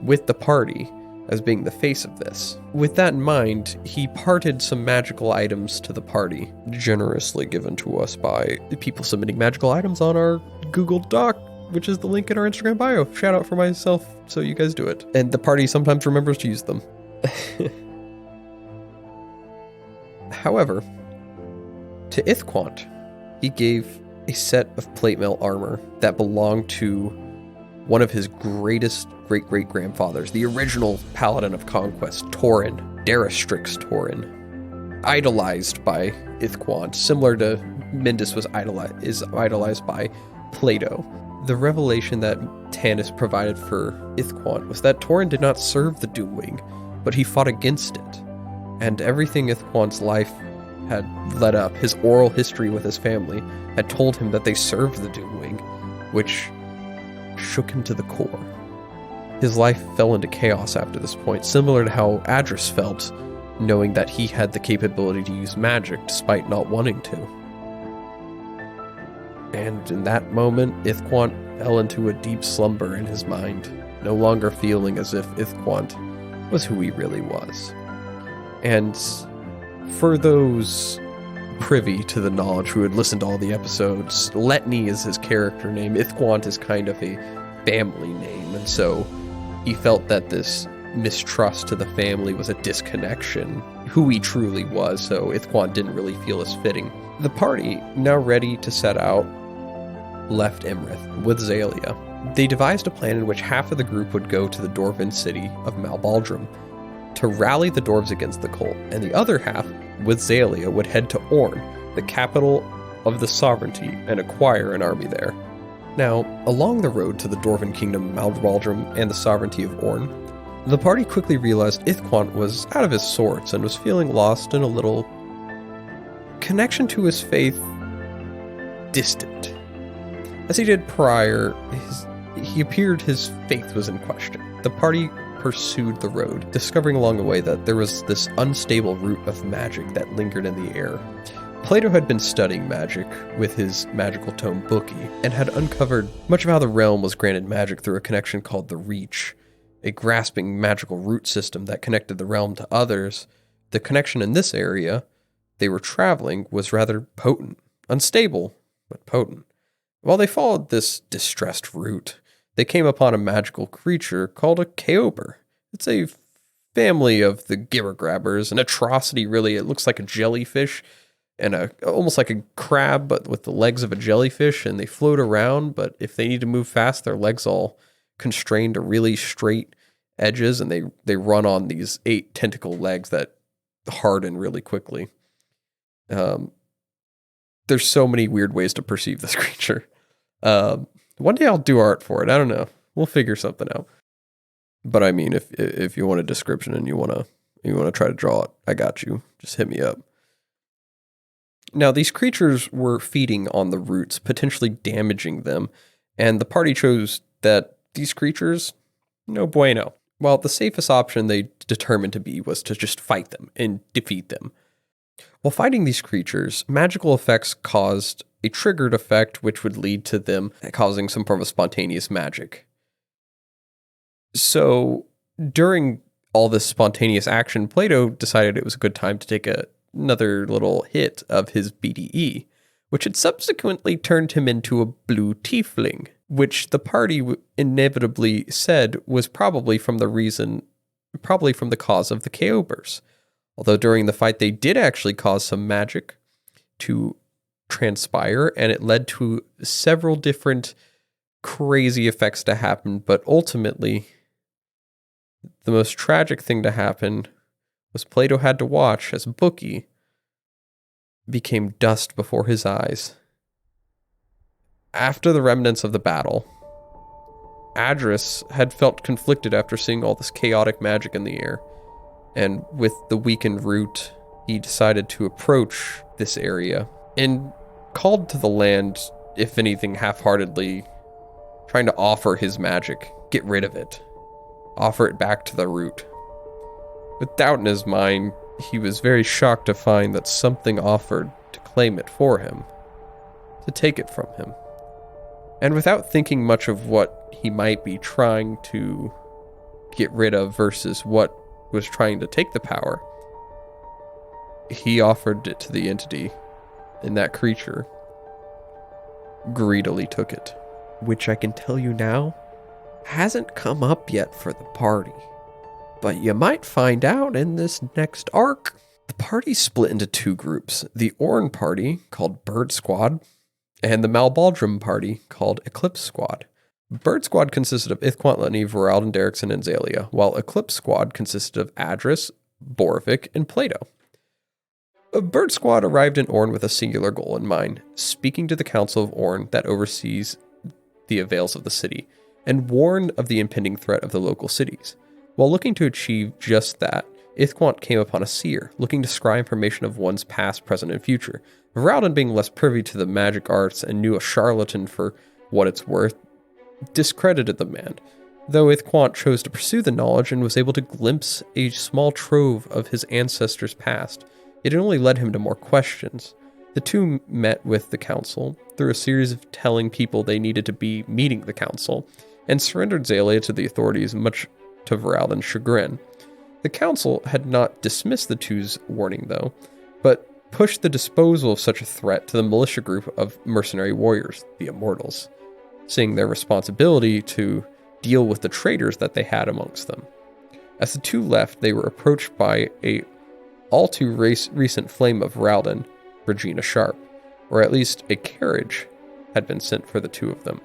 with the party as being the face of this. With that in mind, he parted some magical items to the party, generously given to us by the people submitting magical items on our Google Doc, which is the link in our Instagram bio. Shout out for myself, so you guys do it. And the party sometimes remembers to use them. However, to Ithquant, he gave a set of plate mail armor that belonged to one of his greatest great-great-grandfathers, the original Paladin of Conquest, Tauren, Derrickson Tauren, idolized by Ithquant, similar to Mindus was idolized by Plato. The revelation that Tanis provided for Ithquant was that Tauren did not serve the Doomwing, but he fought against it. And everything Ithquant's life had led up, his oral history with his family, had told him that they served the Doomwing, which shook him to the core. His life fell into chaos after this point, similar to how Adras felt, knowing that he had the capability to use magic despite not wanting to. And in that moment, Ithquant fell into a deep slumber in his mind, no longer feeling as if Ithquant was who he really was. And for those privy to the knowledge who had listened to all the episodes, Letni is his character name. Ithquant is kind of a family name, and so he felt that this mistrust to the family was a disconnection, who he truly was, so Ithquant didn't really feel as fitting. The party, now ready to set out, left Imrith with Zalia. They devised a plan in which half of the group would go to the dwarven city of Malbaldrum to rally the dwarves against the cult, and the other half, with Zalia, would head to Orn, the capital of the sovereignty, and acquire an army there. Now, along the road to the dwarven kingdom Malbaldrum and the sovereignty of Orn, the party quickly realized Ithquant was out of his sorts and was feeling lost and a little connection to his faith distant. As he did prior, he appeared his faith was in question. The party pursued the road, discovering along the way that there was this unstable root of magic that lingered in the air. Plato had been studying magic with his magical tome Bookie, and had uncovered much of how the realm was granted magic through a connection called the Reach, a grasping magical root system that connected the realm to others, the connection in this area they were traveling was rather potent. Unstable, but potent. While they followed this distressed route, they came upon a magical creature called a Kaober. It's a family of the Gibber Grabbers, an atrocity really. It looks like a jellyfish and almost like a crab, but with the legs of a jellyfish, and they float around, but if they need to move fast, their legs all constrained to really straight edges, and they run on these 8 tentacle legs that harden really quickly. There's so many weird ways to perceive this creature. One day I'll do art for it. I don't know. We'll figure something out. But I mean, if you want a description and you want to try to draw it, I got you. Just hit me up. Now, these creatures were feeding on the roots, potentially damaging them, and the party chose that these creatures, no bueno. While the safest option they determined to be was to just fight them and defeat them. While fighting these creatures, magical effects caused a triggered effect which would lead to them causing some form of spontaneous magic. So, during all this spontaneous action, Plato decided it was a good time to take another little hit of his BDE, which had subsequently turned him into a blue tiefling, which the party inevitably said was probably from the cause of the Kaobers. Although during the fight they did actually cause some magic to transpire, and it led to several different crazy effects to happen, but ultimately the most tragic thing to happen was Plato had to watch as Bookie became dust before his eyes. After the remnants of the battle, Adras had felt conflicted after seeing all this chaotic magic in the air, and with the weakened root, he decided to approach this area and called to the land, if anything, half-heartedly, trying to offer his magic, get rid of it, offer it back to the root. With doubt in his mind, he was very shocked to find that something offered to claim it for him, to take it from him. And without thinking much of what he might be trying to get rid of versus what was trying to take the power, he offered it to the entity, and that creature greedily took it. Which I can tell you now, hasn't come up yet for the party. But you might find out in this next arc. The party split into 2 groups. The Orn party, called Bird Squad, and the Malbaldrum party, called Eclipse Squad. Bird Squad consisted of Ithquant, Letni, Voralden, Derrickson, and Zalia, while Eclipse Squad consisted of Adras, Boravik, and Plato. Bird Squad arrived in Orn with a singular goal in mind, speaking to the Council of Orn that oversees the avails of the city, and warned of the impending threat of the local cities. While looking to achieve just that, Ithquant came upon a seer, looking to scry information of one's past, present, and future. Voralden, being less privy to the magic arts and knew a charlatan for what it's worth, discredited the man, though Ithquant chose to pursue the knowledge and was able to glimpse a small trove of his ancestors' past. It only led him to more questions. The two met with the council through a series of telling people they needed to be meeting the council, and surrendered Zalia to the authorities, much to Voralden's chagrin. The council had not dismissed the two's warning, though, but pushed the disposal of such a threat to the militia group of mercenary warriors, the Immortals, seeing their responsibility to deal with the traitors that they had amongst them. As the two left, they were approached by a all too recent flame of Voralden, Regina Sharp, or at least a carriage had been sent for the two of them.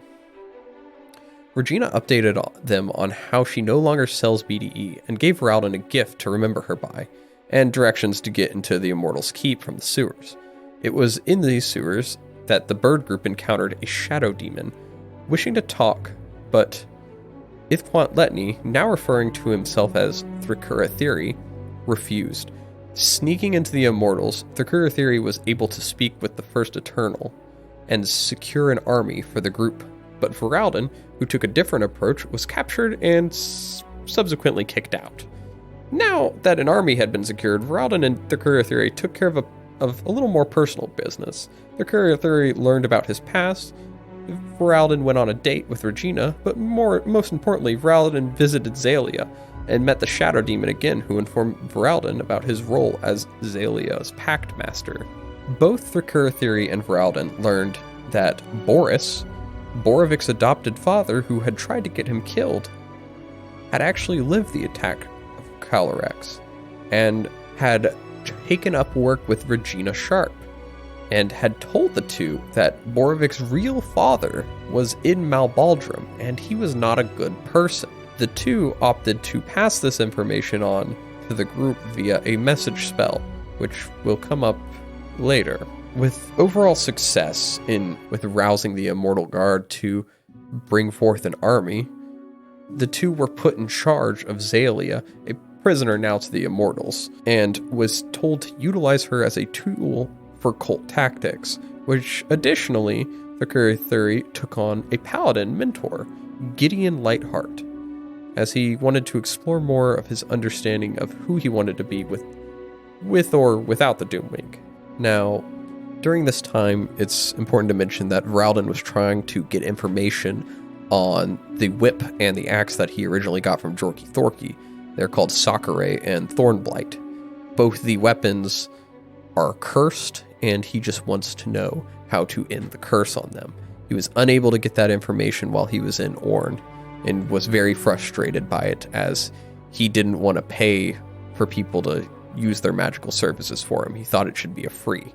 Regina updated them on how she no longer sells BDE and gave Voralden a gift to remember her by, and directions to get into the Immortals' Keep from the sewers. It was in these sewers that the bird group encountered a shadow demon, wishing to talk, but Ithquant Letni, now referring to himself as Thrakura Theory, refused. Sneaking into the Immortals, Thrakura Theory was able to speak with the First Eternal and secure an army for the group, but Voralden, who took a different approach, was captured and subsequently kicked out. Now that an army had been secured, Voralden and Thrakura Theory took care of a little more personal business. Thrakura Theory learned about his past, Voralden went on a date with Regina, but most importantly, Voralden visited Zalia and met the Shadow Demon again, who informed Voralden about his role as Zalia's Pact Master. Both Thrakura and Voralden learned that Boris, Boravik's adopted father who had tried to get him killed, had actually lived the attack of Calyrex and had taken up work with Regina Sharp, and had told the two that Boravik's real father was in Malbaldrum and he was not a good person. The two opted to pass this information on to the group via a message spell, which will come up later. With overall success with rousing the Immortal Guard to bring forth an army, the two were put in charge of Zalia, a prisoner now to the Immortals, and was told to utilize her as a tool for cult tactics, which additionally, Thrakura took on a paladin mentor, Gideon Lightheart, as he wanted to explore more of his understanding of who he wanted to be with or without the Doomwing. Now, during this time, it's important to mention that Voralden was trying to get information on the whip and the axe that he originally got from Jorky Thorky. They're called Sakura and Thornblight. Both the weapons are cursed, and he just wants to know how to end the curse on them. He was unable to get that information while he was in Orn, and was very frustrated by it, as he didn't want to pay for people to use their magical services for him. He thought it should be a free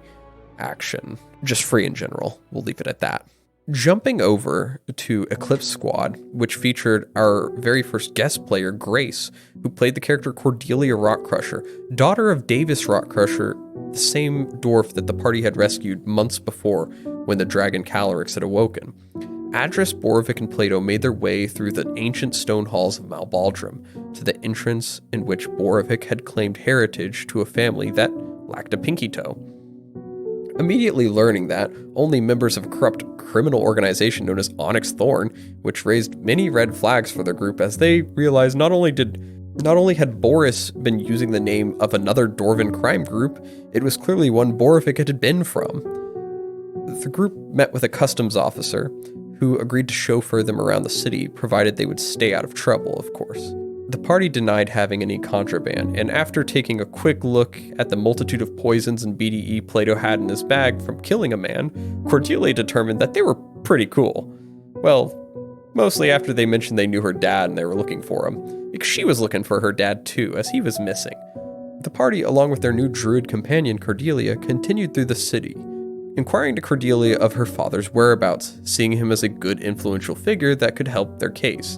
action. Just free in general. We'll leave it at that. Jumping over to Eclipse Squad, which featured our very first guest player, Grace, who played the character Cordelia Rockcrusher, daughter of Davis Rockcrusher, the same dwarf that the party had rescued months before when the dragon Calyrex had awoken. Adras, Boravik, and Plato made their way through the ancient stone halls of Malbaldrum to the entrance in which Boravik had claimed heritage to a family that lacked a pinky toe. Immediately learning that, only members of a corrupt criminal organization known as Onyx Thorn, which raised many red flags for their group, as they realized not only had Boris been using the name of another Dwarven crime group, it was clearly one Boravik had been from. The group met with a customs officer, who agreed to chauffeur them around the city, provided they would stay out of trouble, of course. The party denied having any contraband, and after taking a quick look at the multitude of poisons and BDE Plato had in his bag from killing a man, Cordelia determined that they were pretty cool. Well, mostly after they mentioned they knew her dad and they were looking for him, because she was looking for her dad too, as he was missing. The party, along with their new druid companion Cordelia, continued through the city, inquiring to Cordelia of her father's whereabouts, seeing him as a good influential figure that could help their case.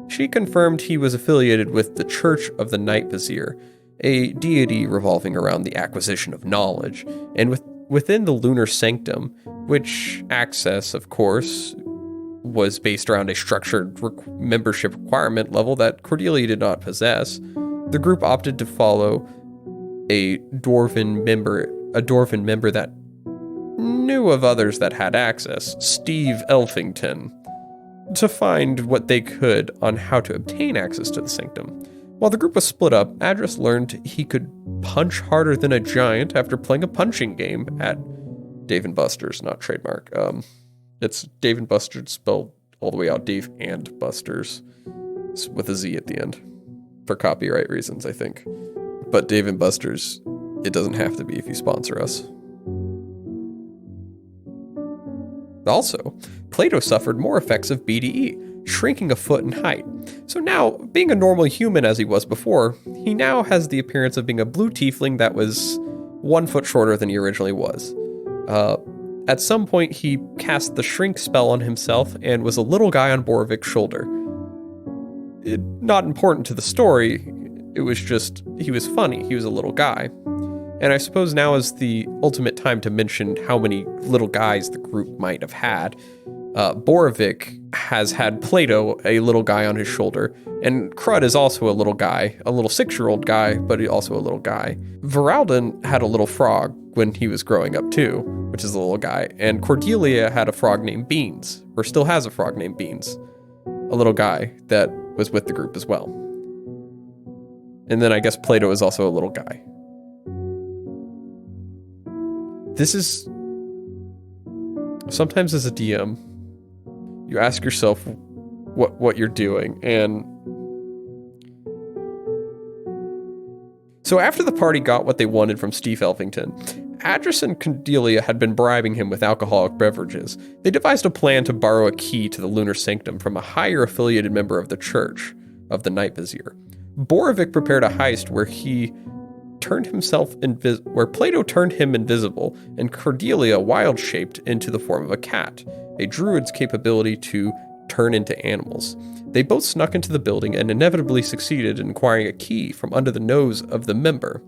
She confirmed he was affiliated with the Church of the Night Vizier, a deity revolving around the acquisition of knowledge, and within the Lunar Sanctum, which access, of course, was based around a structured membership requirement level that Cordelia did not possess. The group opted to follow a dwarven member that knew of others that had access, Steve Elfington, to find what they could on how to obtain access to the sanctum. While the group was split up, Adras learned he could punch harder than a giant after playing a punching game at Dave & Buster's, not trademark. It's Dave & Buster's spelled all the way out, Dave and Buster's, with a Z at the end, for copyright reasons, I think. But Dave & Buster's, it doesn't have to be if you sponsor us. Also, Plato suffered more effects of BDE, shrinking a foot in height. So now, being a normal human as he was before, he now has the appearance of being a blue tiefling that was 1 foot shorter than he originally was. At some point, he cast the shrink spell on himself and was a little guy on Boravik's shoulder. Not important to the story, it was just, he was funny, he was a little guy. And I suppose now is the ultimate time to mention how many little guys the group might have had. Boravik has had Plato, a little guy on his shoulder, and Crud is also a little guy, a little 6-year-old guy, but also a little guy. Voralden had a little frog when he was growing up too, which is a little guy, and Cordelia had a frog named Beans, or still has a frog named Beans, a little guy that was with the group as well. And then I guess Plato is also a little guy. This is, sometimes as a DM, you ask yourself what you're doing. And so after the party got what they wanted from Steve Elfington, Adras and Cordelia had been bribing him with alcoholic beverages. They devised a plan to borrow a key to the Lunar Sanctum from a higher affiliated member of the Church of the Night Vizier. Boravik prepared a heist where Plato turned him invisible and Cordelia wild-shaped into the form of a cat, a druid's capability to turn into animals. They both snuck into the building and inevitably succeeded in acquiring a key from under the nose of the member.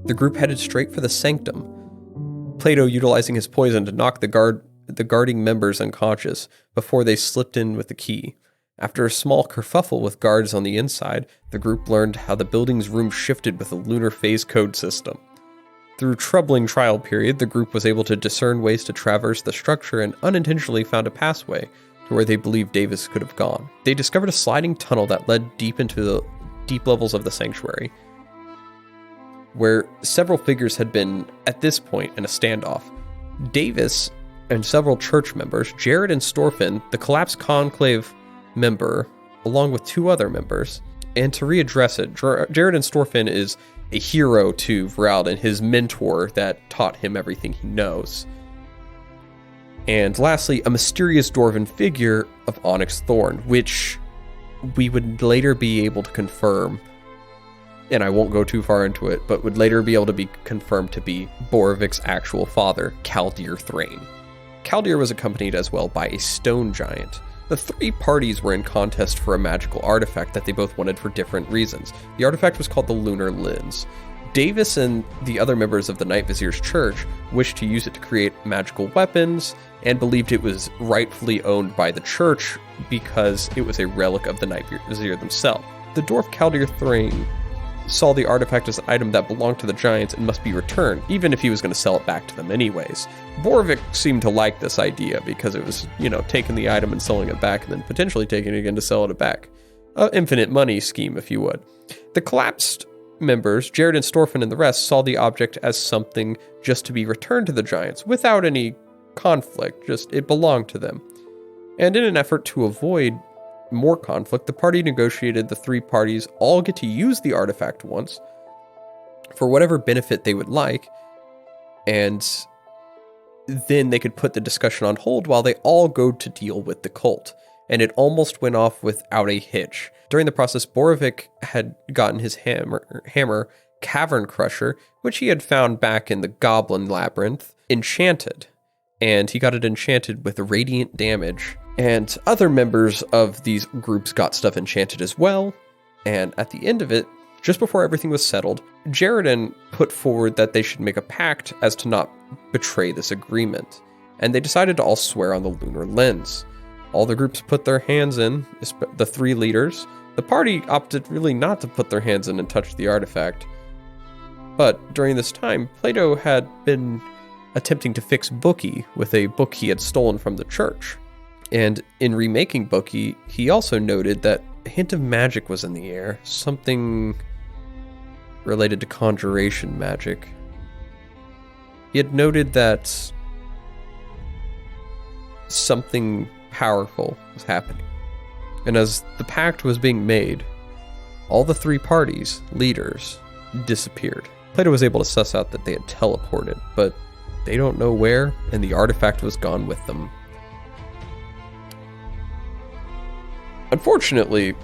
The group headed straight for the sanctum, Plato utilizing his poison to knock the guarding members unconscious before they slipped in with the key. After a small kerfuffle with guards on the inside, the group learned how the building's room shifted with a lunar phase code system. Through a troubling trial period, the group was able to discern ways to traverse the structure and unintentionally found a passway to where they believed Davis could have gone. They discovered a sliding tunnel that led deep into the deep levels of the sanctuary, where several figures had been, at this point, in a standoff. Davis and several church members, Jared and Storfin, the collapsed conclave member, along with two other members, and to readdress it, Jared and Storfin is a hero to Voralden, his mentor that taught him everything he knows. And lastly, a mysterious dwarven figure of Onyx Thorn, which we would later be able to confirm, and I won't go too far into it, but would later be able to be confirmed to be Boravik's actual father, Kaldir Thrain. Kaldir was accompanied as well by a stone giant. The three parties were in contest for a magical artifact that they both wanted for different reasons. The artifact was called the Lunar Lens. Davis and the other members of the Night Vizier's church wished to use it to create magical weapons and believed it was rightfully owned by the church because it was a relic of the Night Vizier themselves. The dwarf Kaldir Thrain saw the artifact as an item that belonged to the giants and must be returned, even if he was going to sell it back to them anyways. Boravik seemed to like this idea because it was, taking the item and selling it back and then potentially taking it again to sell it back. An infinite money scheme, if you would. The collapsed members, Jared and Storfin and the rest, saw the object as something just to be returned to the giants without any conflict, just it belonged to them. And in an effort to avoid more conflict, the party negotiated the three parties all get to use the artifact once for whatever benefit they would like, and then they could put the discussion on hold while they all go to deal with the cult. And it almost went off without a hitch. During the process, Boravik had gotten his hammer Cavern Crusher, which he had found back in the Goblin Labyrinth, enchanted. And he got it enchanted with radiant damage. And other members of these groups got stuff enchanted as well. And at the end of it, just before everything was settled, Jayden put forward that they should make a pact as to not betray this agreement. And they decided to all swear on the Lunar Lens. All the groups put their hands in, the three leaders. The party opted really not to put their hands in and touch the artifact. But during this time, Plato had been attempting to fix Bookie with a book he had stolen from the church. And in remaking Bookie, he also noted that a hint of magic was in the air, something related to conjuration magic. He had noted that something powerful was happening. And as the pact was being made, all the three parties' leaders disappeared. Plato was able to suss out that they had teleported, but they don't know where, and the artifact was gone with them. Unfortunately,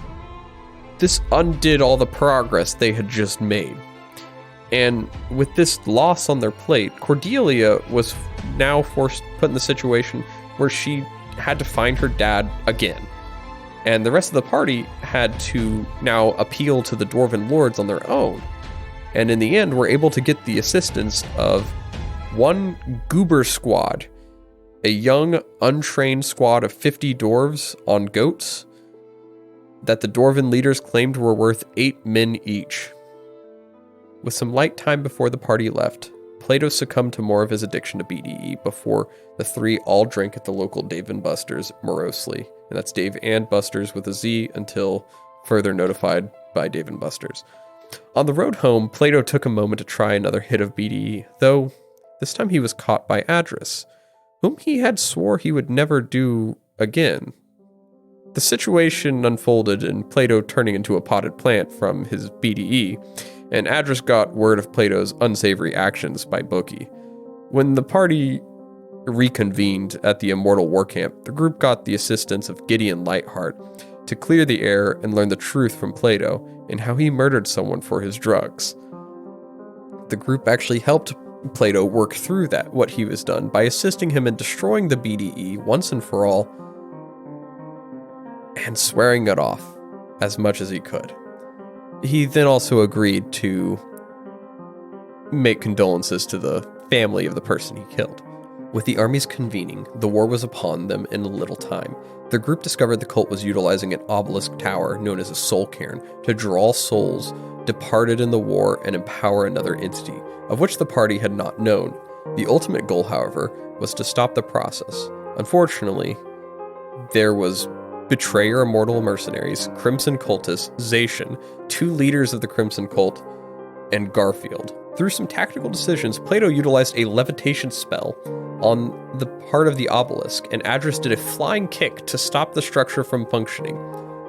this undid all the progress they had just made. And with this loss on their plate, Cordelia was now put in the situation where she had to find her dad again. And the rest of the party had to now appeal to the Dwarven Lords on their own. And in the end, were able to get the assistance of one Goober squad, a young, untrained squad of 50 dwarves on goats that the Dwarven leaders claimed were worth 8 men each. With some light time before the party left, Plato succumbed to more of his addiction to BDE before the three all drank at the local Dave and Buster's morosely. And that's Dave and Buster's with a Z until further notified by Dave and Buster's. On the road home, Plato took a moment to try another hit of BDE, though this time he was caught by Adras, whom he had swore he would never do again. The situation unfolded in Plato turning into a potted plant from his BDE, and Adras got word of Plato's unsavory actions by Bookie. When the party reconvened at the Immortal War Camp, the group got the assistance of Gideon Lightheart to clear the air and learn the truth from Plato and how he murdered someone for his drugs. The group actually helped Plato work through what he was done by assisting him in destroying the BDE once and for all and swearing it off as much as he could. He then also agreed to make condolences to the family of the person he killed. With the armies convening, the war was upon them in a little time. The group discovered the cult was utilizing an obelisk tower known as a soul cairn to draw souls departed in the war and empower another entity, of which the party had not known. The ultimate goal, however, was to stop the process. Unfortunately, there was Betrayer Immortal Mercenaries, Crimson Cultist, Zation, 2 leaders of the Crimson Cult, and Garfield. Through some tactical decisions, Plato utilized a levitation spell on the part of the obelisk, and Adras did a flying kick to stop the structure from functioning.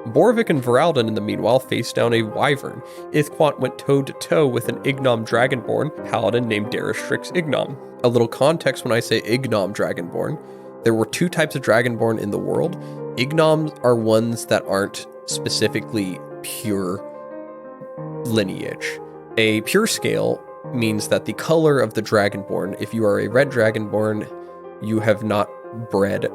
Boravik and Voralden, in the meanwhile, faced down a wyvern. Ithquant went toe-to-toe with an Ignom Dragonborn paladin named Derrickson Ignom. A little context when I say Ignom Dragonborn. There were 2 types of Dragonborn in the world. Ignoms are ones that aren't specifically pure lineage. A pure scale means that the color of the Dragonborn, if you are a red Dragonborn, you have not bred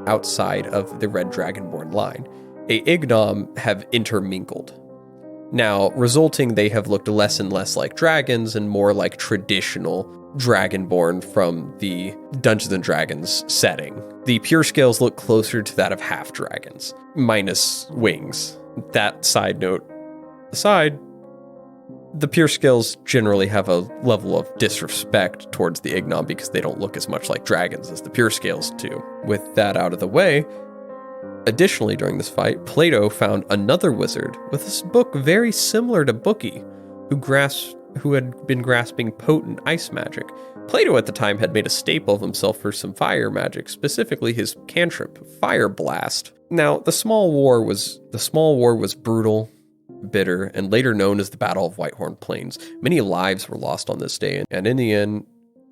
outside of the red Dragonborn line. A Ignom have intermingled. Now, resulting, they have looked less and less like dragons and more like traditional Dragonborn from the Dungeons & Dragons setting. The pure scales look closer to that of half dragons, minus wings. That side note aside, the pure scales generally have a level of disrespect towards the Ignom because they don't look as much like dragons as the pure scales do. With that out of the way, additionally during this fight, Plato found another wizard with this book very similar to Bookie, who had been grasping potent ice magic. Plato at the time had made a staple of himself for some fire magic, specifically his cantrip, Fire Blast. Now, the small war was brutal, bitter, and later known as the Battle of Whitehorn Plains. Many lives were lost on this day, and in the end,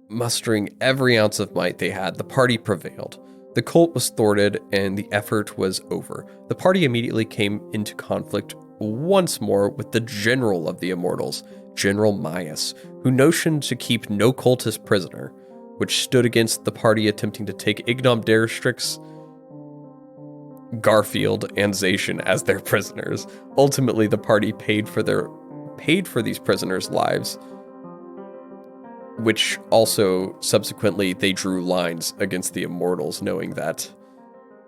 mustering every ounce of might they had, the party prevailed. The cult was thwarted, and the effort was over. The party immediately came into conflict once more with the general of the Immortals, General Maius, who notioned to keep no cultist prisoner, which stood against the party attempting to take Ignom Derrickson, Garfield, and Zation as their prisoners. Ultimately, the party paid for these prisoners' lives, which also subsequently they drew lines against the Immortals, knowing that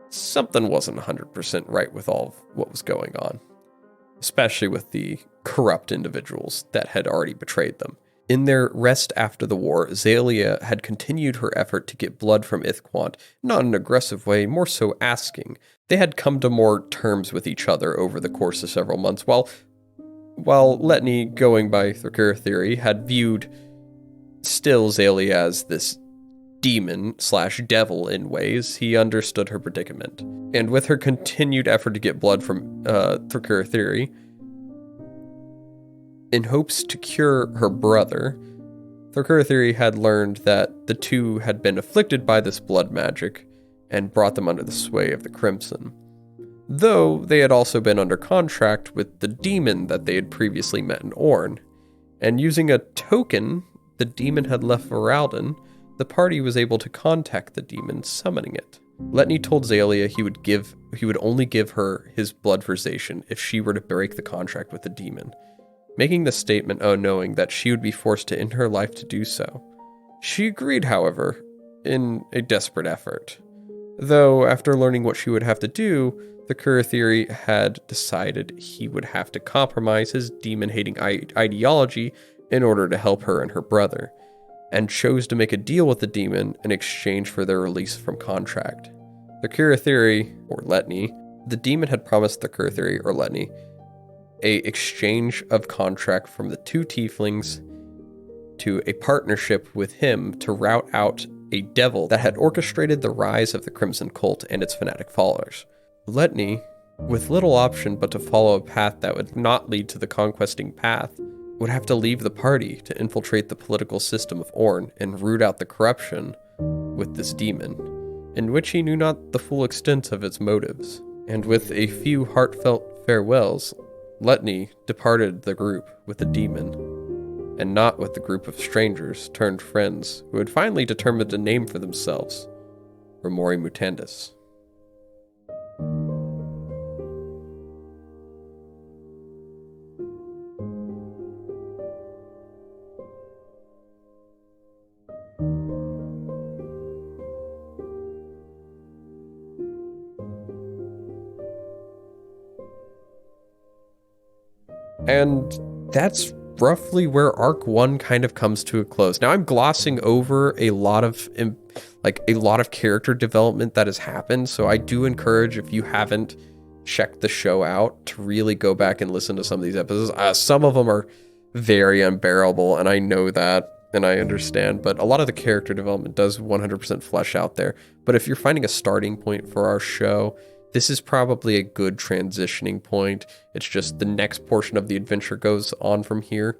something wasn't 100% right with all of what was going on, especially with the corrupt individuals that had already betrayed them. In their rest after the war, Zalia had continued her effort to get blood from Ithquant, not in an aggressive way, more so asking. They had come to more terms with each other over the course of several months, while Letni, going by Thrakura theory, had viewed still Zalia as this demon/devil in ways. He understood her predicament. And with her continued effort to get blood from Thrakura theory, in hopes to cure her brother, Thrakura theory had learned that the two had been afflicted by this blood magic and brought them under the sway of the Crimson, though they had also been under contract with the demon that they had previously met in Orn. And using a token the demon had left Voralden, the party was able to contact the demon, summoning it. Letni told Zalia he would only give her his blood for Zation if she were to break the contract with the demon, making the statement knowing that she would be forced to end her life to do so. She agreed, however, in a desperate effort, though after learning what she would have to do, the Thrakura theory had decided he would have to compromise his demon-hating ideology in order to help her and her brother, and chose to make a deal with the demon in exchange for their release from contract. The Thrakura theory, or Letni, the demon had promised the Thrakura theory, or Letni, a exchange of contract from the two tieflings to a partnership with him to rout out a devil that had orchestrated the rise of the Crimson Cult and its fanatic followers. Letni, with little option but to follow a path that would not lead to the conquesting path, would have to leave the party to infiltrate the political system of Orn and root out the corruption with this demon, in which he knew not the full extent of its motives. And with a few heartfelt farewells, Letni departed the group with the demon, and not with the group of strangers turned friends who had finally determined a name for themselves, Remori Mutandis. And that's roughly where Arc 1 kind of comes to a close. Now I'm glossing over a lot of character development that has happened, so I do encourage, if you haven't checked the show out, to really go back and listen to some of these episodes. Some of them are very unbearable, and I know that, and I understand, but a lot of the character development does 100% flesh out there. But if you're finding a starting point for our show, this is probably a good transitioning point. It's just the next portion of the adventure goes on from here,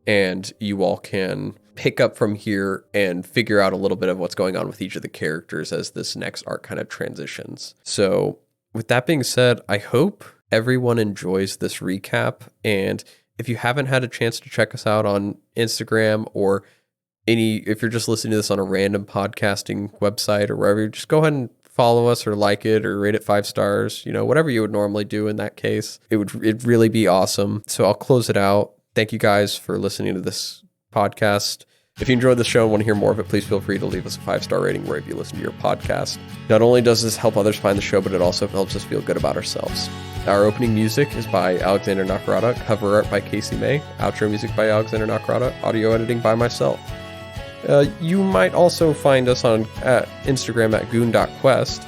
and you all can pick up from here and figure out a little bit of what's going on with each of the characters as this next arc kind of transitions. So with that being said, I hope everyone enjoys this recap, and if you haven't had a chance to check us out on Instagram or if you're just listening to this on a random podcasting website or wherever, just go ahead and follow us or like it or rate it 5 stars, whatever you would normally do in that case. It'd really be awesome. So I'll close it out. Thank you guys for listening to this podcast. If you enjoyed the show and want to hear more of it, please feel free to leave us a 5-star rating wherever you listen to your podcast. Not only does this help others find the show, but it also helps us feel good about ourselves. Our opening music is by Alexander Nakarada, cover art by Casey May, outro music by Alexander Nakarada, audio editing by myself. You might also find us on Instagram at goon.quest,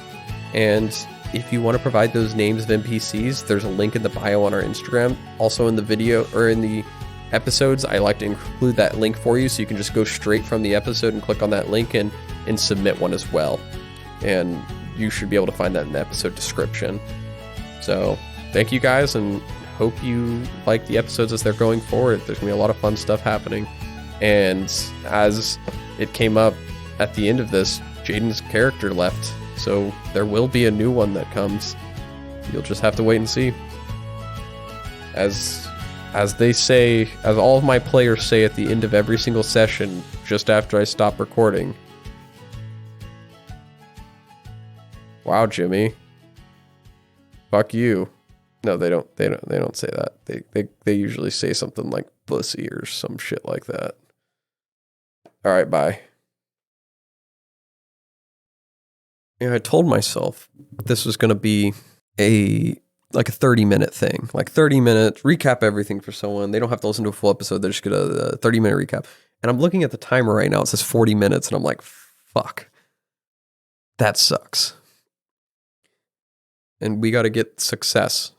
and if you want to provide those names of NPCs, there's a link in the bio on our Instagram. Also in the video or in the episodes, I like to include that link for you, so you can just go straight from the episode and click on that link and submit one as well. And you should be able to find that in the episode description. So thank you guys, and hope you like the episodes as they're going forward. There's gonna be a lot of fun stuff happening. And as it came up at the end of this, Jayden's character left, so there will be a new one that comes. You'll just have to wait and see. As they say, as all of my players say at the end of every single session, just after I stop recording. Wow, Jimmy. Fuck you. No, they don't say that. They usually say something like pussy or some shit like that. All right, bye. I told myself this was going to be a 30-minute thing. 30 minutes, recap everything for someone. They don't have to listen to a full episode. They just get a 30-minute recap. And I'm looking at the timer right now. It says 40 minutes, and I'm like, fuck. That sucks. And we got to get success.